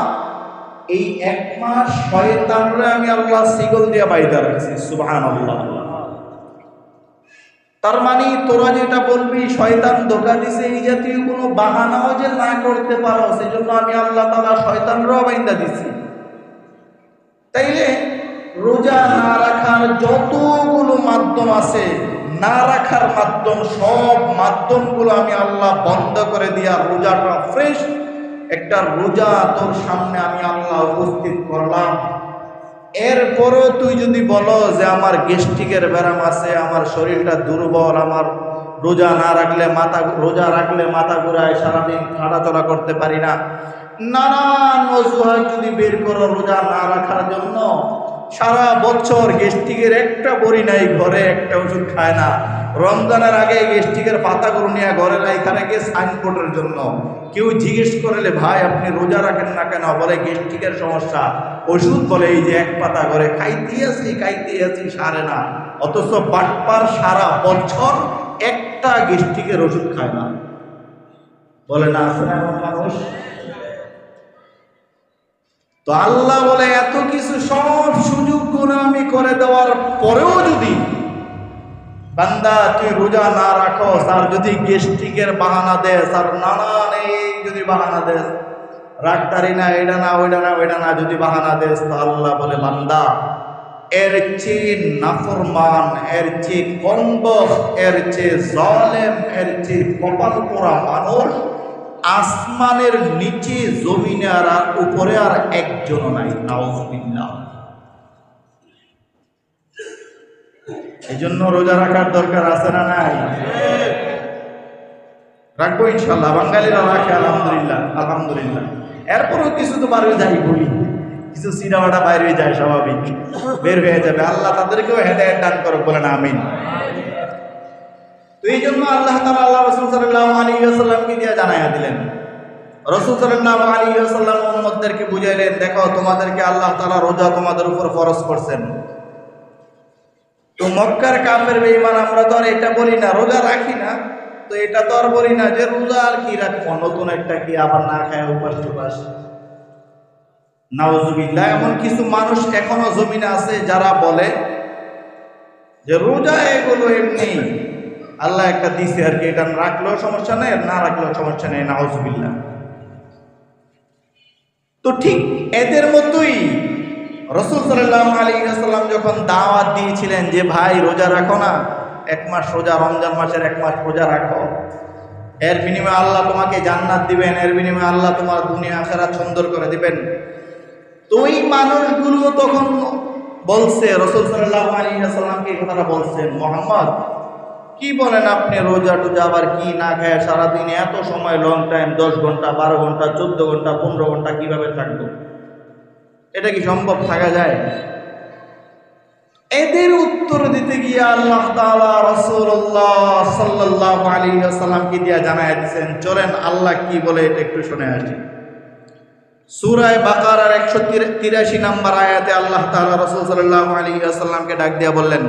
এই 1 মাস শয়তানরা আমি আল্লাহ শিকল দিয়ে বাইধা রাখছি। সুবহানাল্লাহ। তার মানে তোরা যেটা বলবি শয়তান ধোঁকা দিছে, এই জাতীয় কোনো বাহানাও যে না করতে পারো, সেজন্য আমি আল্লাহ তাআলা শয়তানরাও বাইন্ধা দিছি। তাইলে রোজা না রাখার যতগুলো মাধ্যম আছে, না রাখার মাধ্যম, সব মাধ্যমগুলো আমি আল্লাহ বন্ধ করে দিয়া রোজাটা ফ্রেশ একটা রোজা তোর সামনে আমি আল্লাহ উপস্থিত করলাম। এরপরও তুই যদি বলো যে আমার গ্যাস্ট্রিকের ব্যারাম আছে, আমার শরীরটা দুর্বল, আমার রোজা রাখলে মাথা ঘুরায়, সারাদিন হাঁটাচলা করতে পারি না, নানান অজুহাত যদি বের করো রোজা না রাখার জন্য, সারা বছর গ্যাস্ট্রিকের একটা বড়ি নাই ঘরে, একটা ওষুধ খায় না, রমজানের আগে গ্যাস্ট্রিকের পাতাগুলো নিয়ে ঘরে রাইখা রাখে সাইনবোর্ডের জন্য, কেউ জিজ্ঞেস করলে ভাই আপনি রোজা রাখেন না কেন, বলে গ্যাস্ট্রিকের সমস্যা, ওষুধ বলে এই যে 1 পাতা করে খাইতে আছি সারে না, অথচ বাটপার সারা বছর একটা গ্যাস্ট্রিকের ওষুধ খায় না। বলে না আছে না এমন মানুষ? তো আল্লাহ বলে এত কিছু সব সুযোগগুলো আমি করে দেওয়ার পরেও যদি বান্দা তুই রোজা না রাখো, আর যদি গ্যাস্ট্রিকের বাহানা দেস, আর নানান এই যদি বাহানা দেস, রাখতারি না, এটা না ওইটা না ওইটা না যদি বাহানা দেস, তো আল্লাহ বলে বান্দা এর চেয়ে নাফরমান, এর চেয়ে কন্দক, এর চেয়ে জালেম, এর চেয়ে কপাল পোড়া মানুষ আসমানের নিচে, জমিনে আর উপরে আর একজনও নাই। নাউযুবিল্লাহ। এই জন্য রোজা রাখার দরকার আছে না নাই? রাখবো ইনশাল্লাহ, বাঙালিরা রাখে আলহামদুলিল্লাহ, আলহামদুলিল্লাহ। এরপরও কিছু তো বাইরে যাই বলি, কিছু সিনেমাটা বাইরে যায়, স্বাভাবিক বের হয়ে যাবে, আল্লাহ তাদেরকেও হেদায়েত দান করো, বলেন আমিন। তো এই জন্য আল্লাহ তাআলা আল্লাহ রাসূল সাল্লাল্লাহু আলাইহি ওয়াসাল্লামকে দিয়ে জানায়া দিলেন, রাসূল সাল্লাল্লাহু আলাইহি ওয়াসাল্লাম উম্মতদেরকে বুঝাইলেন, দেখো তোমাদেরকে আল্লাহ তাআলা রোজা তোমাদের উপর ফরজ করছেন। তো মক্কার কাফের বেঈমান আমরা তো আর এটা বলি না, রোজা রাখি না, তো এটা তো আর বলি না যে রোজা আর কি রাখবো, নতুন একটা কি আবার না খায় উপাস টুপাস। নাউযুবিল্লাহ। এমন কিছু মানুষ এখনো জমিনে আছে যারা বলে যে রোজা এগুলো এমনি আল্লাহ একটা দিছে আর কি, এটা রাখলেও সমস্যা নেই, না রাখলেও সমস্যা নেই। নাউযুবিল্লাহ। তো ঠিক এদের মতোই রাসূল সাল্লাল্লাহু আলাইহি ওয়াসাল্লাম যখন দাওয়াত দিয়েছিলেন যে ভাই রোজা রাখো না, 1 মাস রোজা, রমজান মাসের 1 মাস রোজা রাখো, এর বিনিময়ে আল্লাহ তোমাকে জান্নাত দিবেন, এর বিনিময়ে আল্লাহ তোমার দুনিয়া আখিরাত সুন্দর করে দিবেন। তো ওই মানুষগুলো তখন বলছে, রাসূল সাল্লাল্লাহু আলাইহি ওয়াসাল্লামকে এই কথাটা বলছেন, মুহাম্মদ কি বলেন আপনি রোজা টোজা আবার কি না খায় সারাদিন এত সময় লং টাইম 10 ঘন্টা 12 ঘন্টা 14 ঘন্টা 15 ঘন্টা কিভাবে থাকবো? এটা কি সম্ভব থাকা যায়? এদের উত্তর দিতে গিয়ে আল্লাহ তাআলা রাসূলুল্লাহ সাল্লাল্লাহু আলাইহি ওয়াসাল্লামকে দিয়া জানায় দিয়েছেন। চলেন আল্লাহ কি বলে এটা একটু শুনে আসি। সূরা বাকারার 183 নম্বর আয়াতে আল্লাহ তাআলা রাসূল সাল্লাল্লাহু আলাইহি ওয়াসাল্লামকে ডাক দিয়া বললেন,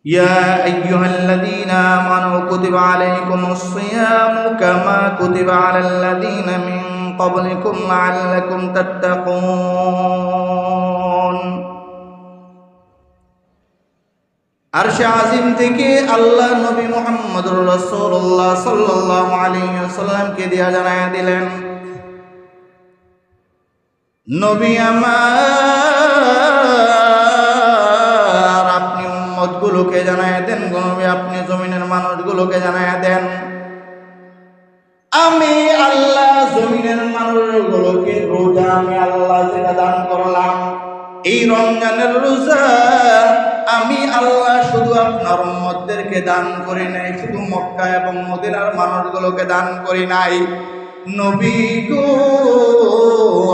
ইয়া আইয়ুহাল্লাযীনা আমানু কুতিবা আলাইকুমুস সিয়ামু কামা কুতিবা আলাল্লাযীনা মিন ক্বাবলিকুম লাআল্লাকুম তাত্তাকুন। আরশে আজিম থেকে আল্লাহ নবী মুহাম্মদুর রাসূলুল্লাহ সাল্লাল্লাহু আলাইহি ওয়াসাল্লামকে দিয়া জানায়া দিলেন, নবী আমার আপনি উম্মতগুলোকে জানায়া দেন, নবী আপনি জমিনের মানুষগুলোকে জানায়া দেন, আমি আল্লাহ জমিনের মানুষগুলোকে রোজা আমি আল্লাহ যেটা দান করলাম, এই রমজানের রোজা আমি আল্লাহ শুধু আপনার উম্মতদেরকে দান করি নাই, শুধু মক্কা এবং মদিনার মানুষগুলোকে দান করি নাই, নবী গো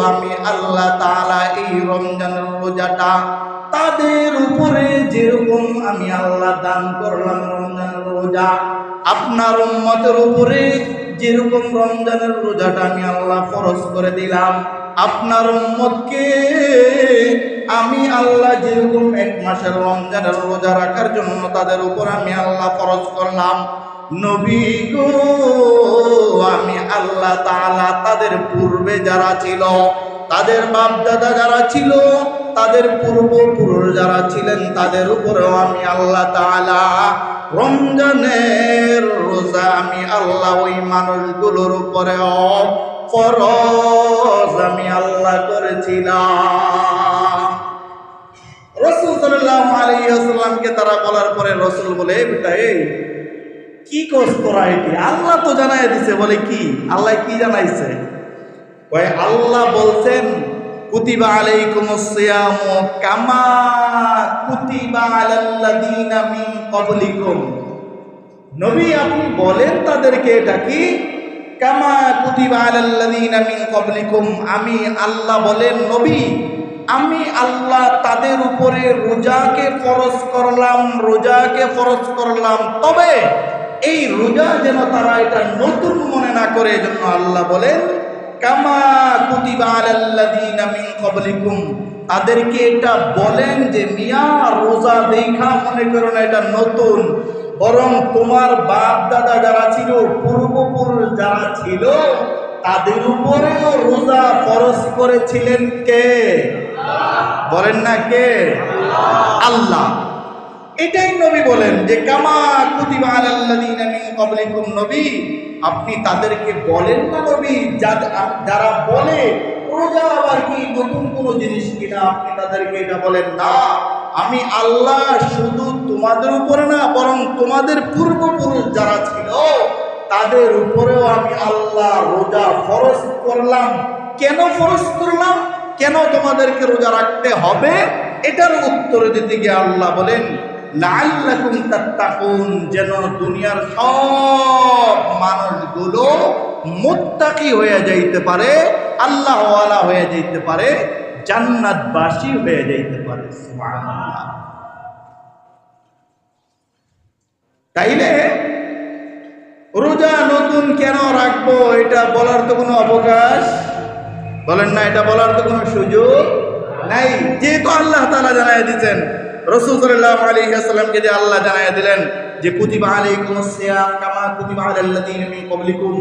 আমি আল্লাহ তাআলা এই রমজানের রোজাটা তাদের উপরে যেরকম আমি আল্লাহ দান করলাম রমজানের রোজা, আপনার উম্মতের উপরে যেরকম রমজানের রোজাটা আমি আল্লাহ ফরজ করে দিলাম, আপনার উম্মতকে আমি আল্লাহ যেরকম এক মাসের রমজানের রোজা রাখার জন্য তাদের উপর আমি আল্লাহ ফরজ করলাম, নবী গো আমি আল্লাহ তাআলা তাদের পূর্বে যারা ছিল, তাদের বাপ দাদা যারা ছিল, তাদের পূর্বপুরুষ যারা ছিলেন তাদের উপরেও আমি আল্লাহ তাআলা রমজানের রোজা আমি আল্লাহ ওই মানুষগুলোর উপরেও ফরজ আমি আল্লাহ করেছিলাম। রাসূল সাল্লাল্লাহু আলাইহি ওয়াসাল্লামকে তারা বলার পরে রাসূল বলে, বেটা এই কি কস তোরা, এটি আল্লাহ তো জানাই দিছে। বলে কি আল্লাহ কি জানাইছে? কয় আল্লাহ বলছেন কুতিবা আলাইকুমুস সিয়ামু কামা কুতিবা আলাল্লাযীনা মিন ক্বাবলিকুম। নবী আপনি বলেন তাদেরকে এটা কি কামা কুতিবা আলাল্লাযীনা মিন ক্বাবলিকুম, আমি আল্লাহ বলেন নবী আমি আল্লাহ তাদের উপরে রোজাকে ফরজ করলাম, তবে এই রোজা যেন তারা এটা নতুন মনে না করে, এজন্য আল্লাহ বলেন কামা কুতিবা আলাল্লাযীনা মিন ক্বাবলিকুম, তাদেরকে এটা বলেন যে মিয়া রোজা দেখা মনে করো না এটা নতুন, বরং তোমার বাপ দাদা যারা ছিল, পূর্বপুরুষ যারা ছিল, তাদের উপরেও রোজা ফরজ করেছিলেন কে? বলেন না কে? আল্লাহ। এটাই নবী বলেন যে কামা কুতিবা আলাল্লাযীনা মিন ক্বাবলিকুম, নবী আপনি তাদেরকে বলেন না, নবী যারা বলে রোজা আবার কি নতুন কোনো জিনিস কিনা, আপনি তাদেরকে এটা বলেন না, আমি আল্লাহ শুধু তোমাদের উপরে না বরং তোমাদের পূর্বপুরুষ যারা ছিল তাদের উপরেও আমি আল্লাহ রোজা ফরজ করলাম। কেন ফরজ করলাম, কেন তোমাদেরকে রোজা রাখতে হবে, এটার উত্তর দিতে গিয়ে আল্লাহ বলেন লাআল্লাকুম তাত্তাকুন, যেন দুনিয়ার সব মানুষগুলো মুত্তাকি হয়ে যাইতে পারে, আল্লাহওয়ালা হয়ে যাইতে পারে, জান্নাতবাসী হয়ে যাইতে পারে। সুবহানাল্লাহ। তাইলে রোজা নতুন কেন রাখবো এটা বলার তো কোনো অবকাশ, বলেন না, এটা বলার তো কোনো সুযোগ নাই, যেহেতু আল্লাহ তাআলা জানায় দিয়েছেন। রাসূল সাল্লাল্লাহু আলাইহি ওয়াসাল্লামকে যে আল্লাহ জানায় দিলেন যে কুতিবা আলাইকুমুস সিয়াম কামা কুতিবা আলাল্লাযীনা মিন ক্বাবলিকুম,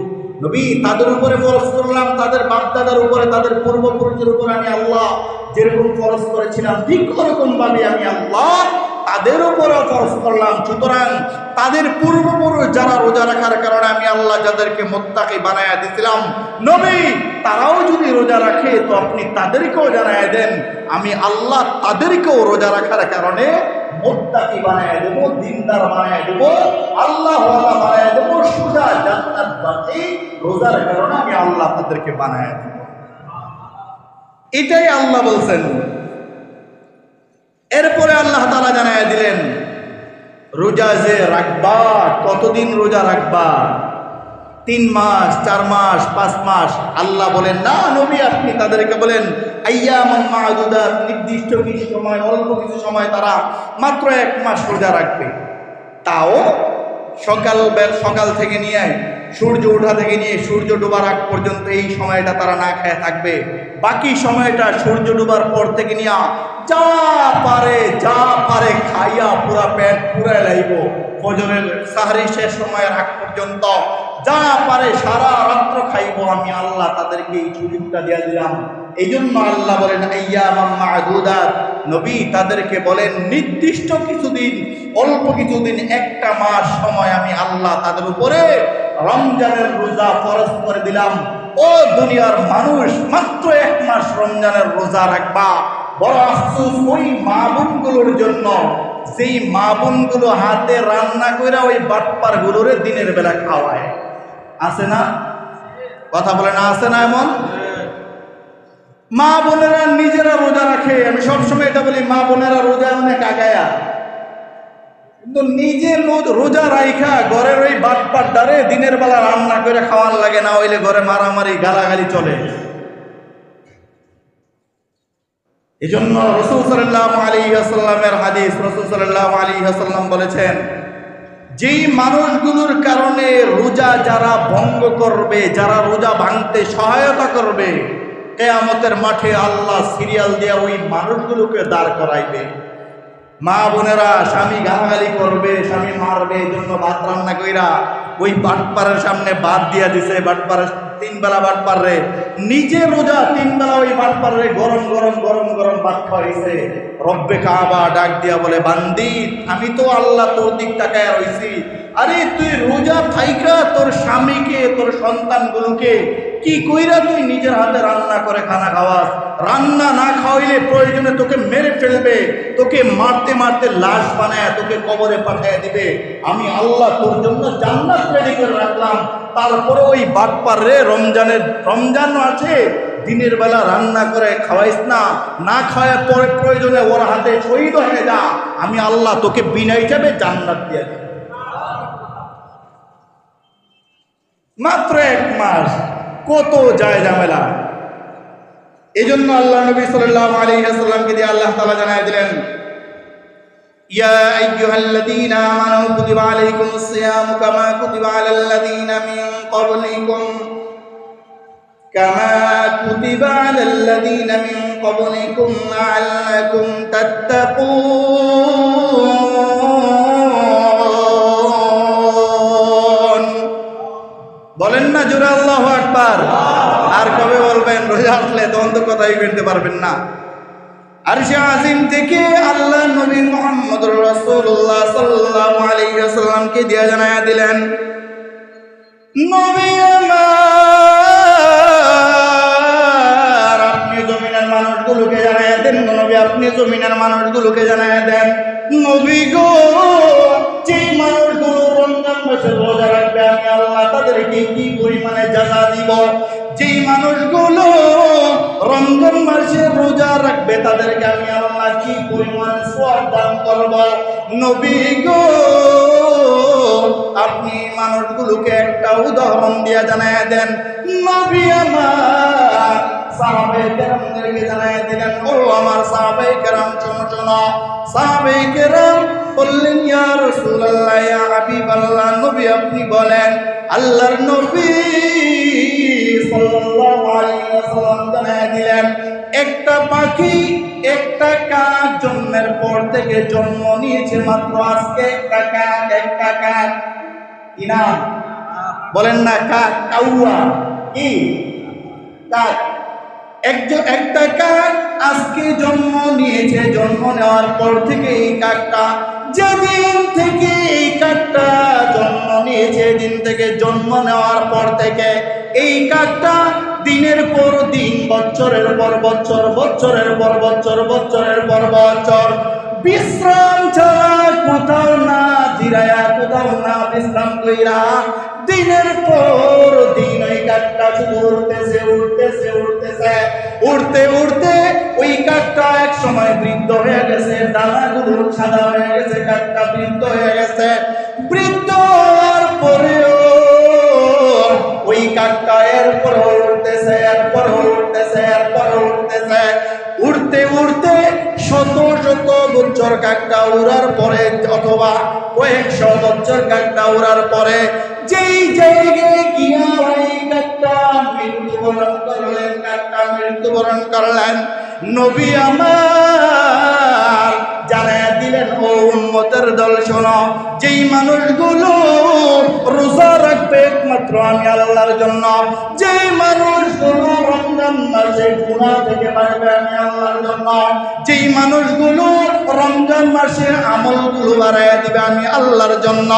নবী তাদের উপরে ফরজ করলাম, তাদের বাপদাদার উপরে, তাদের পূর্বপুরুষের উপরে আমি আল্লাহ যেরকম ফরজ করেছিলাম ঠিক ওরকম ভাবে আমি আল্লাহ তাদের উপরেও ফরজ করলাম। সুতরাং তাদের পূর্বপুরুষ যারা রোজা রাখার কারণে আমি আল্লাহ যাদেরকে মুত্তাকি বানায়া দিয়েছিলাম, নবী তারাও যদি রোজা রাখে তো আপনি তাদেরকেও জানায়া দেন আমি আল্লাহ তাদেরকেও রোজা রাখার কারণে মুত্তাকি বানায়া দেব, দিনদার বানায়া দেব, আল্লাহওয়ালা বানায়া দেব, সোজা জান্নাতবাসী রোজার কারণে আমি আল্লাহ তাদেরকে বানায়া দেব। এটাই আল্লাহ বলছেন। এরপরে আল্লাহ তাআলা জানায় দিলেন রোজা যে রাখবা, কতদিন রোজা রাখবা? 3 মাস, 4 মাস, 5 মাস? আল্লাহ বলেন না নবী, আপনি তাদেরকে বলেন আইয়ামান মা'দুদাত, নির্দিষ্ট কিছু সময়, অল্প কিছু সময় তারা মাত্র 1 মাস রোজা রাখবে। তাও সকাল থেকে নিয়ে সূর্য ওঠা থেকে নিয়ে সূর্য ডোবার আগ পর্যন্ত এই সময়টা তারা না খেয়ে থাকবে। বাকি সময়টা সূর্য ডোবার পর থেকে নিয়ে যা পারে খাইয়া পুরা পেট পুরাই লাইব। ফজরের সাহরি শেষ সময়ের আগ পর্যন্ত যা পারে সারা রাত্র খাইব। আমি আল্লাহ তাদেরকে এই সুযোগটা দিয়ে দিলাম। এই জন্য আল্লাহ বলেন আইয়ামান মা'দুদাত, নবী তাদেরকে বলেন নির্দিষ্ট কিছুদিন, অল্প কিছুদিন, 1 মাস সময় আমি আল্লাহ তাদের উপরে রমজানের রোজা ফরজ করে দিলাম। ও দুনিয়ার মানুষ, মাত্র 1 মাস রমজানের রোজা রাখবা। বড় আফসোস ওই মা বোনগুলোর জন্য, যেই মা বোনগুলো হাতে রান্না করে ওই বাটপার গুলোরে দিনের বেলা খাওয়ায়। আছে না? কথা বলে না, আছে না? এমন মা বোনেরা নিজেরা রোজা রাখে। আমি সবসময় এটা বলি, মা বোনেরা রোজা অনেক আগায়া, কিন্তু নিজে রোজা রাইখা ঘরের ওই বাটপার দ্বারে দিনের বেলা রান্না করে খাওয়ার লাগে না, হইলে ঘরে মারামারি গালাগালি চলে। এই জন্য রাসূল সাল্লাল্লাহু আলাইহি ওয়াসাল্লামের হাদিস, রাসূল সাল্লাল্লাহু আলাইহি ওয়াসাল্লাম বলেছেন, যেই মানুষগুলোর কারণে রোজা যারা ভঙ্গ করবে, যারা রোজা ভাঙতে সহায়তা করবে, কিয়ামতের মাঠে আল্লাহ সিরিয়াল দিয়ে ওই মানুষগুলোকে দাঁড় করাইবে। মা বোনেরা স্বামী গালাগালি করবে, স্বামী মারবে, এই জন্য ভাত রান্না কইরা ওই বাটপারের সামনে ভাত দিয়া দিছে। বাটপারের 3 বেলা বাটপার রে, নিজে রোজা 3 বেলা ওই বাটপার রে গরম ভাত খাওয়াইছে। রব্বে কাবা ডাক দিয়া বলে, বান্দি আমি তো আল্লাহ তোর দিক তাকায় রইছি। আরে তুই রোজা থাইকা তোর স্বামীকে, তোর সন্তানগুলোকে কি কইরা তুই নিজের হাতে রান্না করে খানা খাওয়াস? রান্না না খাওয়াইলে প্রয়োজনে তোকে মেরে ফেলবে, তোকে মারতে লাশ বানায় তোকে কবরে পাঠিয়ে দিবে। আমি আল্লাহ তোর জন্য জান্নাত রেডি করে রাখলাম। তারপরে ওই বাটপার রে রমজান আছে, দিনের বেলা রান্না করে খাওয়াইস না, না খাওয়ায় পরে প্রয়োজনে ওর হাতে শহীদ হয়ে যা, আমি আল্লাহ তোকে বিনা হিসাবে জান্নাত দিয়ে দিই। মাত্র 1 মাস, কত যায় ঝামেলা। এই জন্য আল্লাহ নবী সাল্লাল্লাহু আলাইহি ওয়াসাল্লামকে দিয়ে আল্লাহ তাআলা জানায় দিলেন, ইয়া আইয়ুহাল্লাযীনা আমানু কুতিবা আলাইকুমুস সিয়ামু কামা কুতিবা আলাল্লাযীনা মিন ক্বাবলিকুম লাআল্লাকুম তাত্তাকুন। বলেন না জোরে আল্লাহু আকবার। আর কবে বলবেন? রোজা আসলে তখন তো কথাই বলতে পারবেন না। আরশে আজিম থেকে আল্লাহ নবী মুহাম্মদুর রাসূলুল্লাহ সাল্লাল্লাহু আলাইহি ওয়াসাল্লামকে দিয়ে জানায়া দিলেন, নবী আমার, আপনি জমিনের মানুষগুলোকে জানায়া দেন। নবী আপনি জমিনের মানুষগুলোকে জানায়া দেন, নবী গো, যে মানুষগুলো রমজান মাসে রোজা রাখবে আমি আল্লাহ তাদেরকে কি পরিমাণে জাযা দিব। যেই মানুষগুলো রমজান মাসে রোজা রাখবে তাদেরকে আমি আল্লাহ কি পরিমাণে সওয়াব দান করব। নবী গো, আপনি মানুষগুলোকে একটা উদাহরণ দিয়ে জানায় দেন। নবী আমার সাহাবায়ে কেরামদেরকে জানায় দিলেন, ও আমার সাহাবায়ে কেরাম শোনো। সাহাবায়ে কেরাম বললেন, ইয়া রাসূলুল্লাহ, ইয়া হাবিবাল্লাহ, নবী আপনি বলেন। আল্লাহর নবী সাল্লাল্লাহু আলাইহি ওয়াসাল্লাম জানায় দিলেন, একটা পাখি, একটা কাক জন্মের পর থেকে জন্ম নিয়েছে মাত্র আজকে একটা কাক। কি নাম বলেন না? কাক, কাউয়া। কি কাক? একটা কাক আজকে জন্ম নিয়েছে। জন্ম নেওয়ার পর থেকে এই কাকটা, যেদিন থেকে এই কাকটা জন্ম নিয়েছে, দিন থেকে জন্ম নেওয়ার পর থেকে এই কাকটা দিনের পর দিন, বছরের পর বছর, বছরের পর বছর, বছরের পর বছর বিশ্রাম ছাড়া, কোথাও না জিরায়া, কোথাও না বিশ্রাম কইরা, দিনের পর দিন ওই কাকটা শুধু উঠতেছে। উড়তে উড়তে ওই কাকটা এক সময় বৃদ্ধ হয়ে গেছে, ডানাগুলো সাদা হয়ে গেছে, কাকটা বৃদ্ধ হয়ে গেছে। বৃদ্ধ হওয়ার পরেও ওই কাকটা এরপরে উঠতেছে, এরপরে উঠতেছে, এরপরে উঠতেছে। উড়তে উড়তে শত শত বছর কাকটা উড়ার পরে, অথবা কয়েকশো বছর কাকটা উড়ার পরে যেই জায়গায় গিয়া ওই কাকটা মৃত্যুবরণ করলেন, কাকটা মৃত্যুবরণ করলেন, নবী আমার জানায়া দিলেন, ও উম্মতের দল শোনো, যেই মানুষগুলো রোজা রাখবে একমাত্র আমি আল্লাহর জন্য, যেই মানুষগুলো রমজান মাসে গুনাহ থেকে বাঁচবে আমি আল্লাহর জন্য, যেই মানুষগুলো রমজান মাসে আমলগুলো বাড়াইয়া দিবে আমি আল্লাহর জন্য,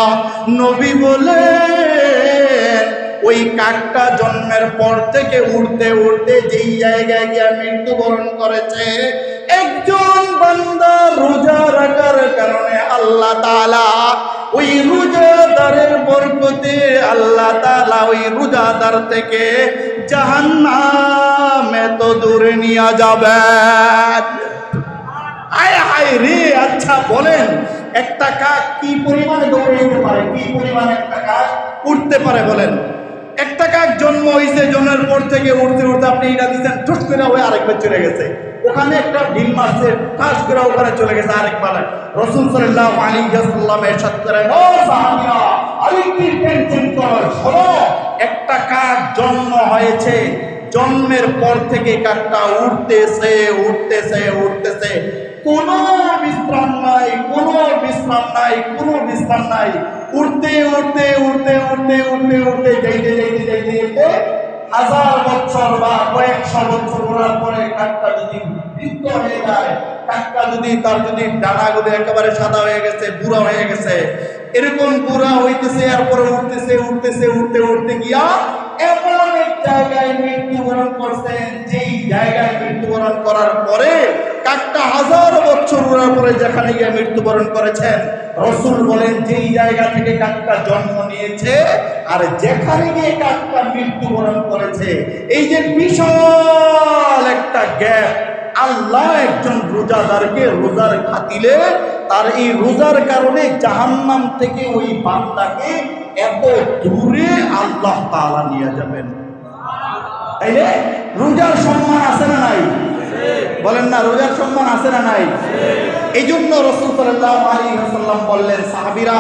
নবী বলেন ওই কাকটা জন্মের পর থেকে উড়তে উড়তে যেই জায়গায় গিয়ে মৃত্যুবরণ করেছে, একজন বান্দা রোজা রাখার কারণে আল্লাহ তাআলা ওই রোজাদারের বরকতে আল্লাহ তাআলা ওই রোজাদার থেকে জাহান্নামে তো দূরে নিয়ে যাবেন। আয় হায় রে! আচ্ছা বলেন, একটা কাক কি পরিমাণে দৌড়াইতে পারে, কি পরিমাণে একটা কাক উঠতে পারে বলেন? একটা কাক জন্ম হয়েছে, জন্মের পর থেকে উঠতে উঠতে আপনি এটা দিচ্ছেন, ঠুস করে হয়ে আরেকবার চলে গেছে, ওখানে একটা ঢিল মারছে, ঠাস করে ওখানে চলে গেছে আরেকবার। রাসূল সাল্লাল্লাহু আলাইহি ওয়াসাল্লাম ইরশাদ করেন, ও সাহাবীরা আরেকটি টেনশন করো, শোনো, একটা কাক জন্ম হয়েছে, জন্মের পর থেকে কাকটা উঠতেছে উঠতেছে উঠতেছে, কোনো বিশ্রাম নাই, কোনো বিশ্রাম নাই, কোনো বিশ্রাম নাই, উঠতে উঠতে উঠতে উঠতে উঠতে উঠতে যাইতে যাইতে যাইতে যাইতে হাজার বছর বা কয়েকশো বছর ওড়ার পরে কাকটা যদি বৃদ্ধ হয়ে যায়, কাকটা যদি তার যদি ডানাগুলো একেবারে সাদা হয়ে গেছে, বুড়া হয়ে গেছে, এরকম বুড়া হইতেছে, এরপরে উঠতেছে উঠতেছে উঠতে উঠতে গিয়া এমন এক জায়গায় মৃত্যুবরণ করছেন, যেই জায়গায় মৃত্যুবরণ করার পরে কাকটা হাজার বছর উড়ার পরে যেখানে গিয়ে মৃত্যুবরণ করেছেন, রাসূল বলেন যেই জায়গা থেকে কাকটা জন্ম নিয়েছে আর যেখানে গিয়ে কাকটা মৃত্যুবরণ করেছে, এই যে বিশাল একটা গ্যাপ, আল্লাহ একজন রোজাদারকে রোজার খাতিলে তার এই রোজার কারণে জাহান্নাম থেকে ওই বান্দাকে এত দূরে আল্লাহ তাআলা নিয়ে যাবেন। তাইলে রোজার সম্মান আছে না নাই? বলেন না, রোজার সম্মান আছে না নাই? এই জন্য রাসূল সাল্লাল্লাহু আলাইহি ওয়াসাল্লাম বললেন, সাহাবীরা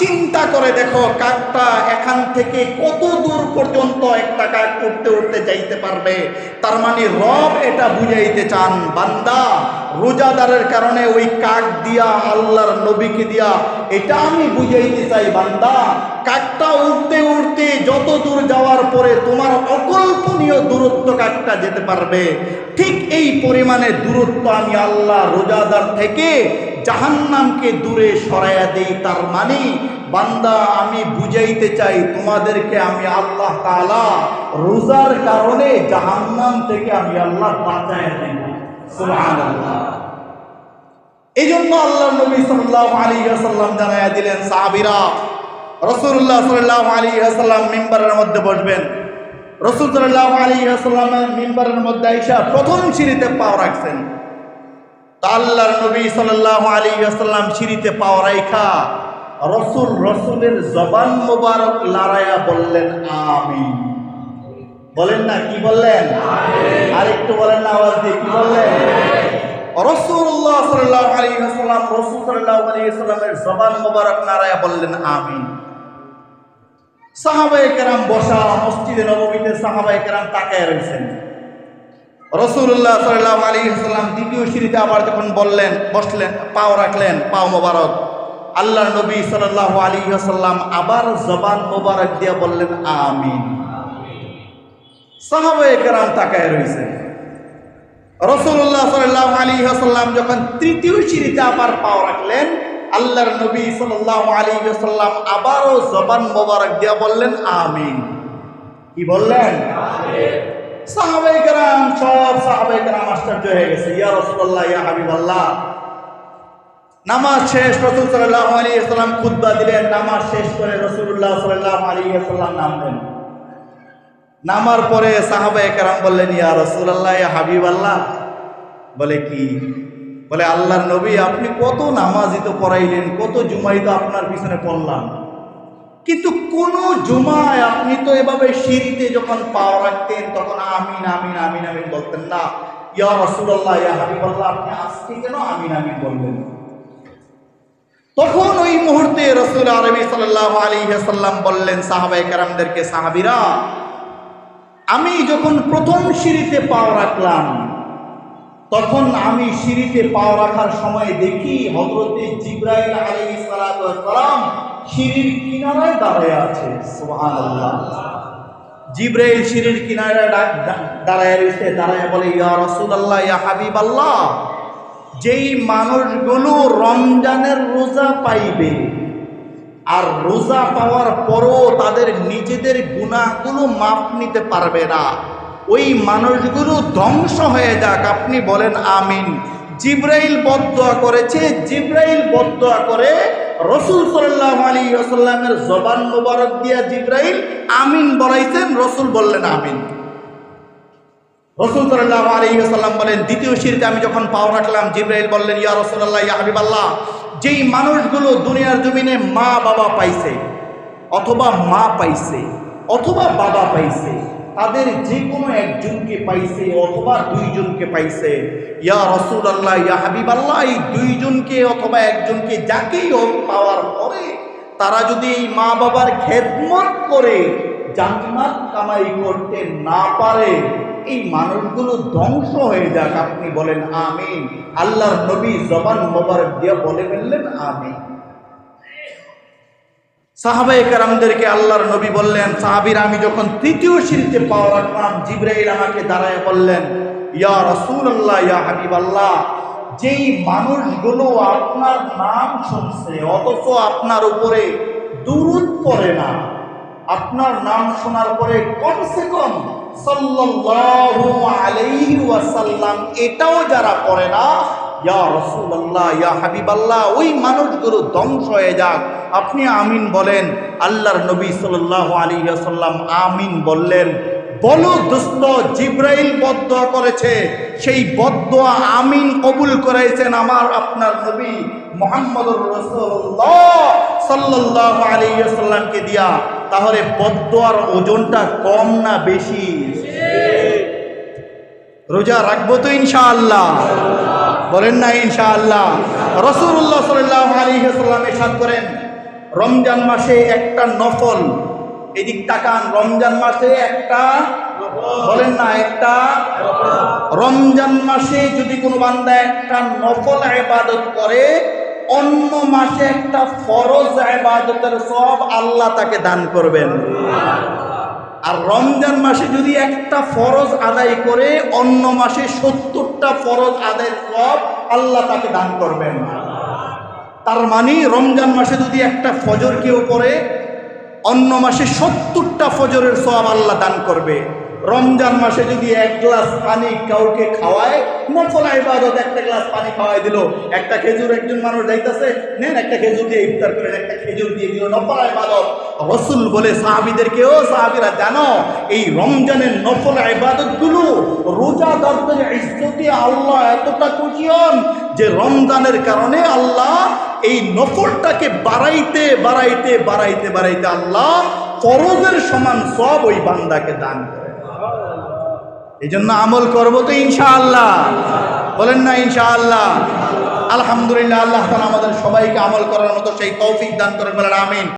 চিন্তা করে দেখো, কাকটা এখান থেকে কত দূর পর্যন্ত একটা কাক উঠতে উঠতে যাইতে পারবে। তার মানে রব এটা বুঝাইতে চান, বান্দা রোজাদারের কারণে ওই কাক দিয়া, আল্লাহর নবীকে দিয়া এটা আমি বুঝাইতে চাই, বান্দা কাকটা উঠতে উঠতে যত দূর যাওয়ার পরে তোমার অকল্পনীয় দূরত্ব কাকটা যেতে পারবে, ঠিক এই পরিমাণে দূরত্ব আমি আল্লাহ রোজাদার থেকে জাহান্নামকে দূরে সরাইয়া দেই। তার মানে বান্দা আমি বুঝাইতে চাই তোমাদেরকে, আমি আল্লাহ তাআলা রোজার কারণে জাহান্নাম থেকে আমি আল্লাহ বাঁচাইয়া দেব। সুবহানাল্লাহ। এই জন্য আল্লাহর নবী সাল্লাল্লাহু আলাইহি ওয়াসাল্লাম জানাইয়া দিলেন, সাহাবীরা রাসূলুল্লাহ সাল্লাল্লাহু আলাইহি ওয়াসাল্লাম মিম্বারের মধ্যে বসবেন। রাসূল সাল্লাল্লাহু আলাইহি ওয়াসাল্লামের মিম্বারের মধ্যে আইসা প্রথম সিঁড়িতে পা রাখছেন। আল্লাহর নবী সাল্লাল্লাহু আলাইহি ওয়াসাল্লাম সিঁড়িতে পা রাখা রসুলের জবান মোবারক লড়াইয়া বললেন আমিন। বলেন না, কি বললেন? আমিন। আরেকটু বলেন না আওয়াজ দিয়ে, কি বললেন? রাসূলুল্লাহ সাল্লাল্লাহু আলাইহি ওয়াসাল্লাম রাসূল সাল্লাল্লাহু আলাইহি ওয়াসাল্লামের জবান মোবারক লড়াইয়া বললেন আমিন। সাহাবায়ে কেরাম বসা, মসজিদে নববীতে সাহাবায়ে কেরাম তাকায় রয়েছেন। রাসূলুল্লাহ সাল্লাল্লাহু আলাইহি ওয়াসাল্লাম দ্বিতীয় সিঁড়িতে আবার যখন বসলেন, পাও রাখলেন, পাও মোবারক, আল্লাহর নবী সাল্লাল্লাহু আলাইহি ওয়াসাল্লাম আবার জবান মোবারক দিয়ে বললেন আমিন। সাহাবায়ে কেরাম তাকায় রয়েছেন। রাসূলুল্লাহ সাল্লাল্লাহু আলাইহি ওয়াসাল্লাম যখন তৃতীয় সিঁড়িতে আবার পাও রাখলেন, আল্লাহর নবী সাল্লাল্লাহু আলাইহি ওয়াসাল্লাম আবারও জবান মোবারক দিয়ে বললেন আমিন। কি বললেন? আমিন। সাহাবায়ে কেরাম, সব সাহাবায়ে কেরাম আশ্চর্য হয়ে গেছে, ইয়া রাসূলুল্লাহ, ইয়া হাবিবাল্লাহ। নামাজ শেষ, রাসূল সাল্লাল্লাহু আলাইহি ওয়াসাল্লাম খুতবা দিলেন। নামাজ শেষ করে রাসূলুল্লাহ সাল্লাল্লাহু আলাইহি ওয়াসাল্লাম নামলেন। নামার পরে সাহাবায়ে কেরাম বললেন, ইয়া রাসূলুল্লাহ, ইয়া হাবিবাল্লাহ। বলে কি? বলে আল্লাহর নবী, আপনি কত নামাজই তো পড়াইলেন, কত জুমাই তো আপনার পিছনে পড়লাম, কিন্তু কোন জুমায় আপনি তো এভাবে সিঁড়িতে যখন পা রাখতেন তখন আমিন আমিন আমিন আমিন বলতেন না। ইয়া রাসূলুল্লাহ, ইয়া হাবিবাল্লাহ, আপনি আজকে কেন আমিন আমিন বললেন? তখন ওই মুহূর্তে রাসূল আরবি সাল্লাল্লাহু আলাইহি ওয়াসাল্লাম বললেন সাহাবায়ে কেরামদেরকে, সাহাবীরা, আমি যখন প্রথম সিঁড়িতে পা রাখলাম তখন আমি সিঁড়িতে পা রাখার সময় দেখি হযরতে জিবরাইল আলাইহিস সালাতু ওয়াস সালাম সিঁড়ির কিনারায় দাঁড়ায় আছে। সুবহানাল্লাহ। জিবরাইল সিঁড়ির কিনারায় দাঁড়ায় রয়েছে, দাঁড়ায় বলে, ইয়া রাসূলুল্লাহ, ইয়া হাবিবাল্লাহ, যেই মানুষগুলো রমজানের রোজা পাইবে আর রোজা পাওয়ার পরও তাদের নিজেদের গুনাহগুলো মাপ নিতে পারবে না, ওই মানুষগুলো ধ্বংস হয়ে যাক, আপনি বলেন আমিন। জিবরাইল বদদুয়া করেছে, জিবরাইল বদদুয়া করে রাসূল সাল্লাল্লাহু আলাইহি ওয়াসাল্লামের জবান মোবারক দিয়া জিবরাইল আমিন বলাইছেন, রাসূল বললেন আমিন। রাসূল সাল্লাল্লাহু আলাইহি ওয়াসাল্লাম বলেন, দ্বিতীয় সিঁড়িতে আমি যখন পা রাখলাম, জিবরাইল বললেন, ইয়া রাসূলুল্লাহ, ইয়া হাবিবাল্লাহ, যেই মানুষগুলো দুনিয়ার জমিনে মা বাবা পাইছে অথবা মা পাইছে অথবা বাবা পাইছে, তাদের যে কোনো একজনকে পাইছে অথবা দুইজনকে পাইছে, ইয়া রাসূলুল্লাহ, ইয়া হাবিবাল্লাহ, এই দুইজনকে অথবা একজনকে যাকেই হোক পাওয়ার পরে তারা যদি এই মা বাবার খেদমত করে জান্নাত কামাই করতে না পারে, এই মানুষগুলো ধ্বংস হয়ে যাক, আপনি বলেন আমিন। আল্লাহর নবী জবান মোবারক দিয়ে বলে ফেললেন আমিন। সাহাবায়ে কেরামদেরকে আল্লাহর নবী বললেন, সাহাবীরা, আমি যখন তৃতীয় সিঁড়িতে পা রাখলাম, জিবরাইল আমাকে দাঁড়ায় বললেন, ইয়া রাসূলুল্লাহ, ইয়া হাবিবাল্লাহ, যেই মানুষগুলো আপনার নাম শুনছে অথচ আপনার উপরে দুরূদ পড়ে না, আপনার নাম শোনার পরে কমসে কম সাল্লাল্লাহু আলাইহি ওয়াসাল্লাম এটাও যারা পড়ে না, ইয়া রাসূলুল্লাহ, ইয়া হাবিবাল্লাহ, ওই মানুষগুলো ধ্বংস হয়ে যাক, আপনি আমিন বলেন। আল্লাহর নবী সাল্লাল্লাহু আলাইহি ওয়াসাল্লাম আমিন বললেন। বলো দোস্ত, জিবরাইল বদদুয়া করেছে, সেই বদদুয়া আমিন কবুল করাইছেন আমার আপনার নবী মুহাম্মদুর রাসূলুল্লাহ সাল্লাল্লাহু আলাইহি ওয়াসাল্লামকে দিয়া। তাহলে বদদুয়ার ওজনটা কম না বেশি? রোজা রাখবো তো ইনশাআল্লাহ? বলেন না ইনশাআল্লাহ? রাসূলুল্লাহ সাল্লাল্লাহু আলাইহি ওয়াসাল্লাম ইরশাদ করেন, রমজান মাসে একটা নফল, এদিক তাকান, রমজান মাসে একটা, বলেন না একটা, রমজান মাসে যদি কোনো বান্দা একটা নফল ইবাদত করে, অন্য মাসে একটা ফরজ ইবাদতের সওয়াব আল্লাহ তাকে দান করবেন। আর রমজান মাসে যদি একটা ফরজ আদায় করে, অন্য মাসে 70টা ফরজ আদায়ের সওয়াব আল্লাহ তাকে দান করবেন। তার মানে রমজান মাসে যদি একটা ফজর কেউ পড়ে, অন্য মাসে 70টা ফজরের সওয়াব আল্লাহ দান করবে। রমজান মাসে যদি এক গ্লাস পানি কাউকে খাওয়ায়, নফল ইবাদত, একটা গ্লাস পানি খাওয়াই দিল, একটা খেজুর, একজন মানুষ যাইতেছে, নেন একটা খেজুর দিয়ে ইফতার করেন, একটা খেজুর দিয়ে দিল, নফল ইবাদত। রাসূল বলে সাহাবীদেরকে, ও সাহাবীরা, জানো এই রমজানের নফল ইবাদতগুলো রোজাদারদের ইজ্জতে আল্লাহ এতটা খুশি হন যে রমজানের কারণে আল্লাহ এই নফলটাকে বাড়াইতে বাড়াইতে বাড়াইতে বাড়াইতে আল্লাহ ফরজের সমান সব ওই বান্দাকে দান করে। এই জন্য আমল করবো তো ইনশাআল্লাহ? বলেন না ইনশাআল্লাহ? আলহামদুলিল্লাহ, আল্লাহ তাআলা আমাদের সবাইকে আমল করার মতো সেই তৌফিক দান করেন, বলেন আমিন।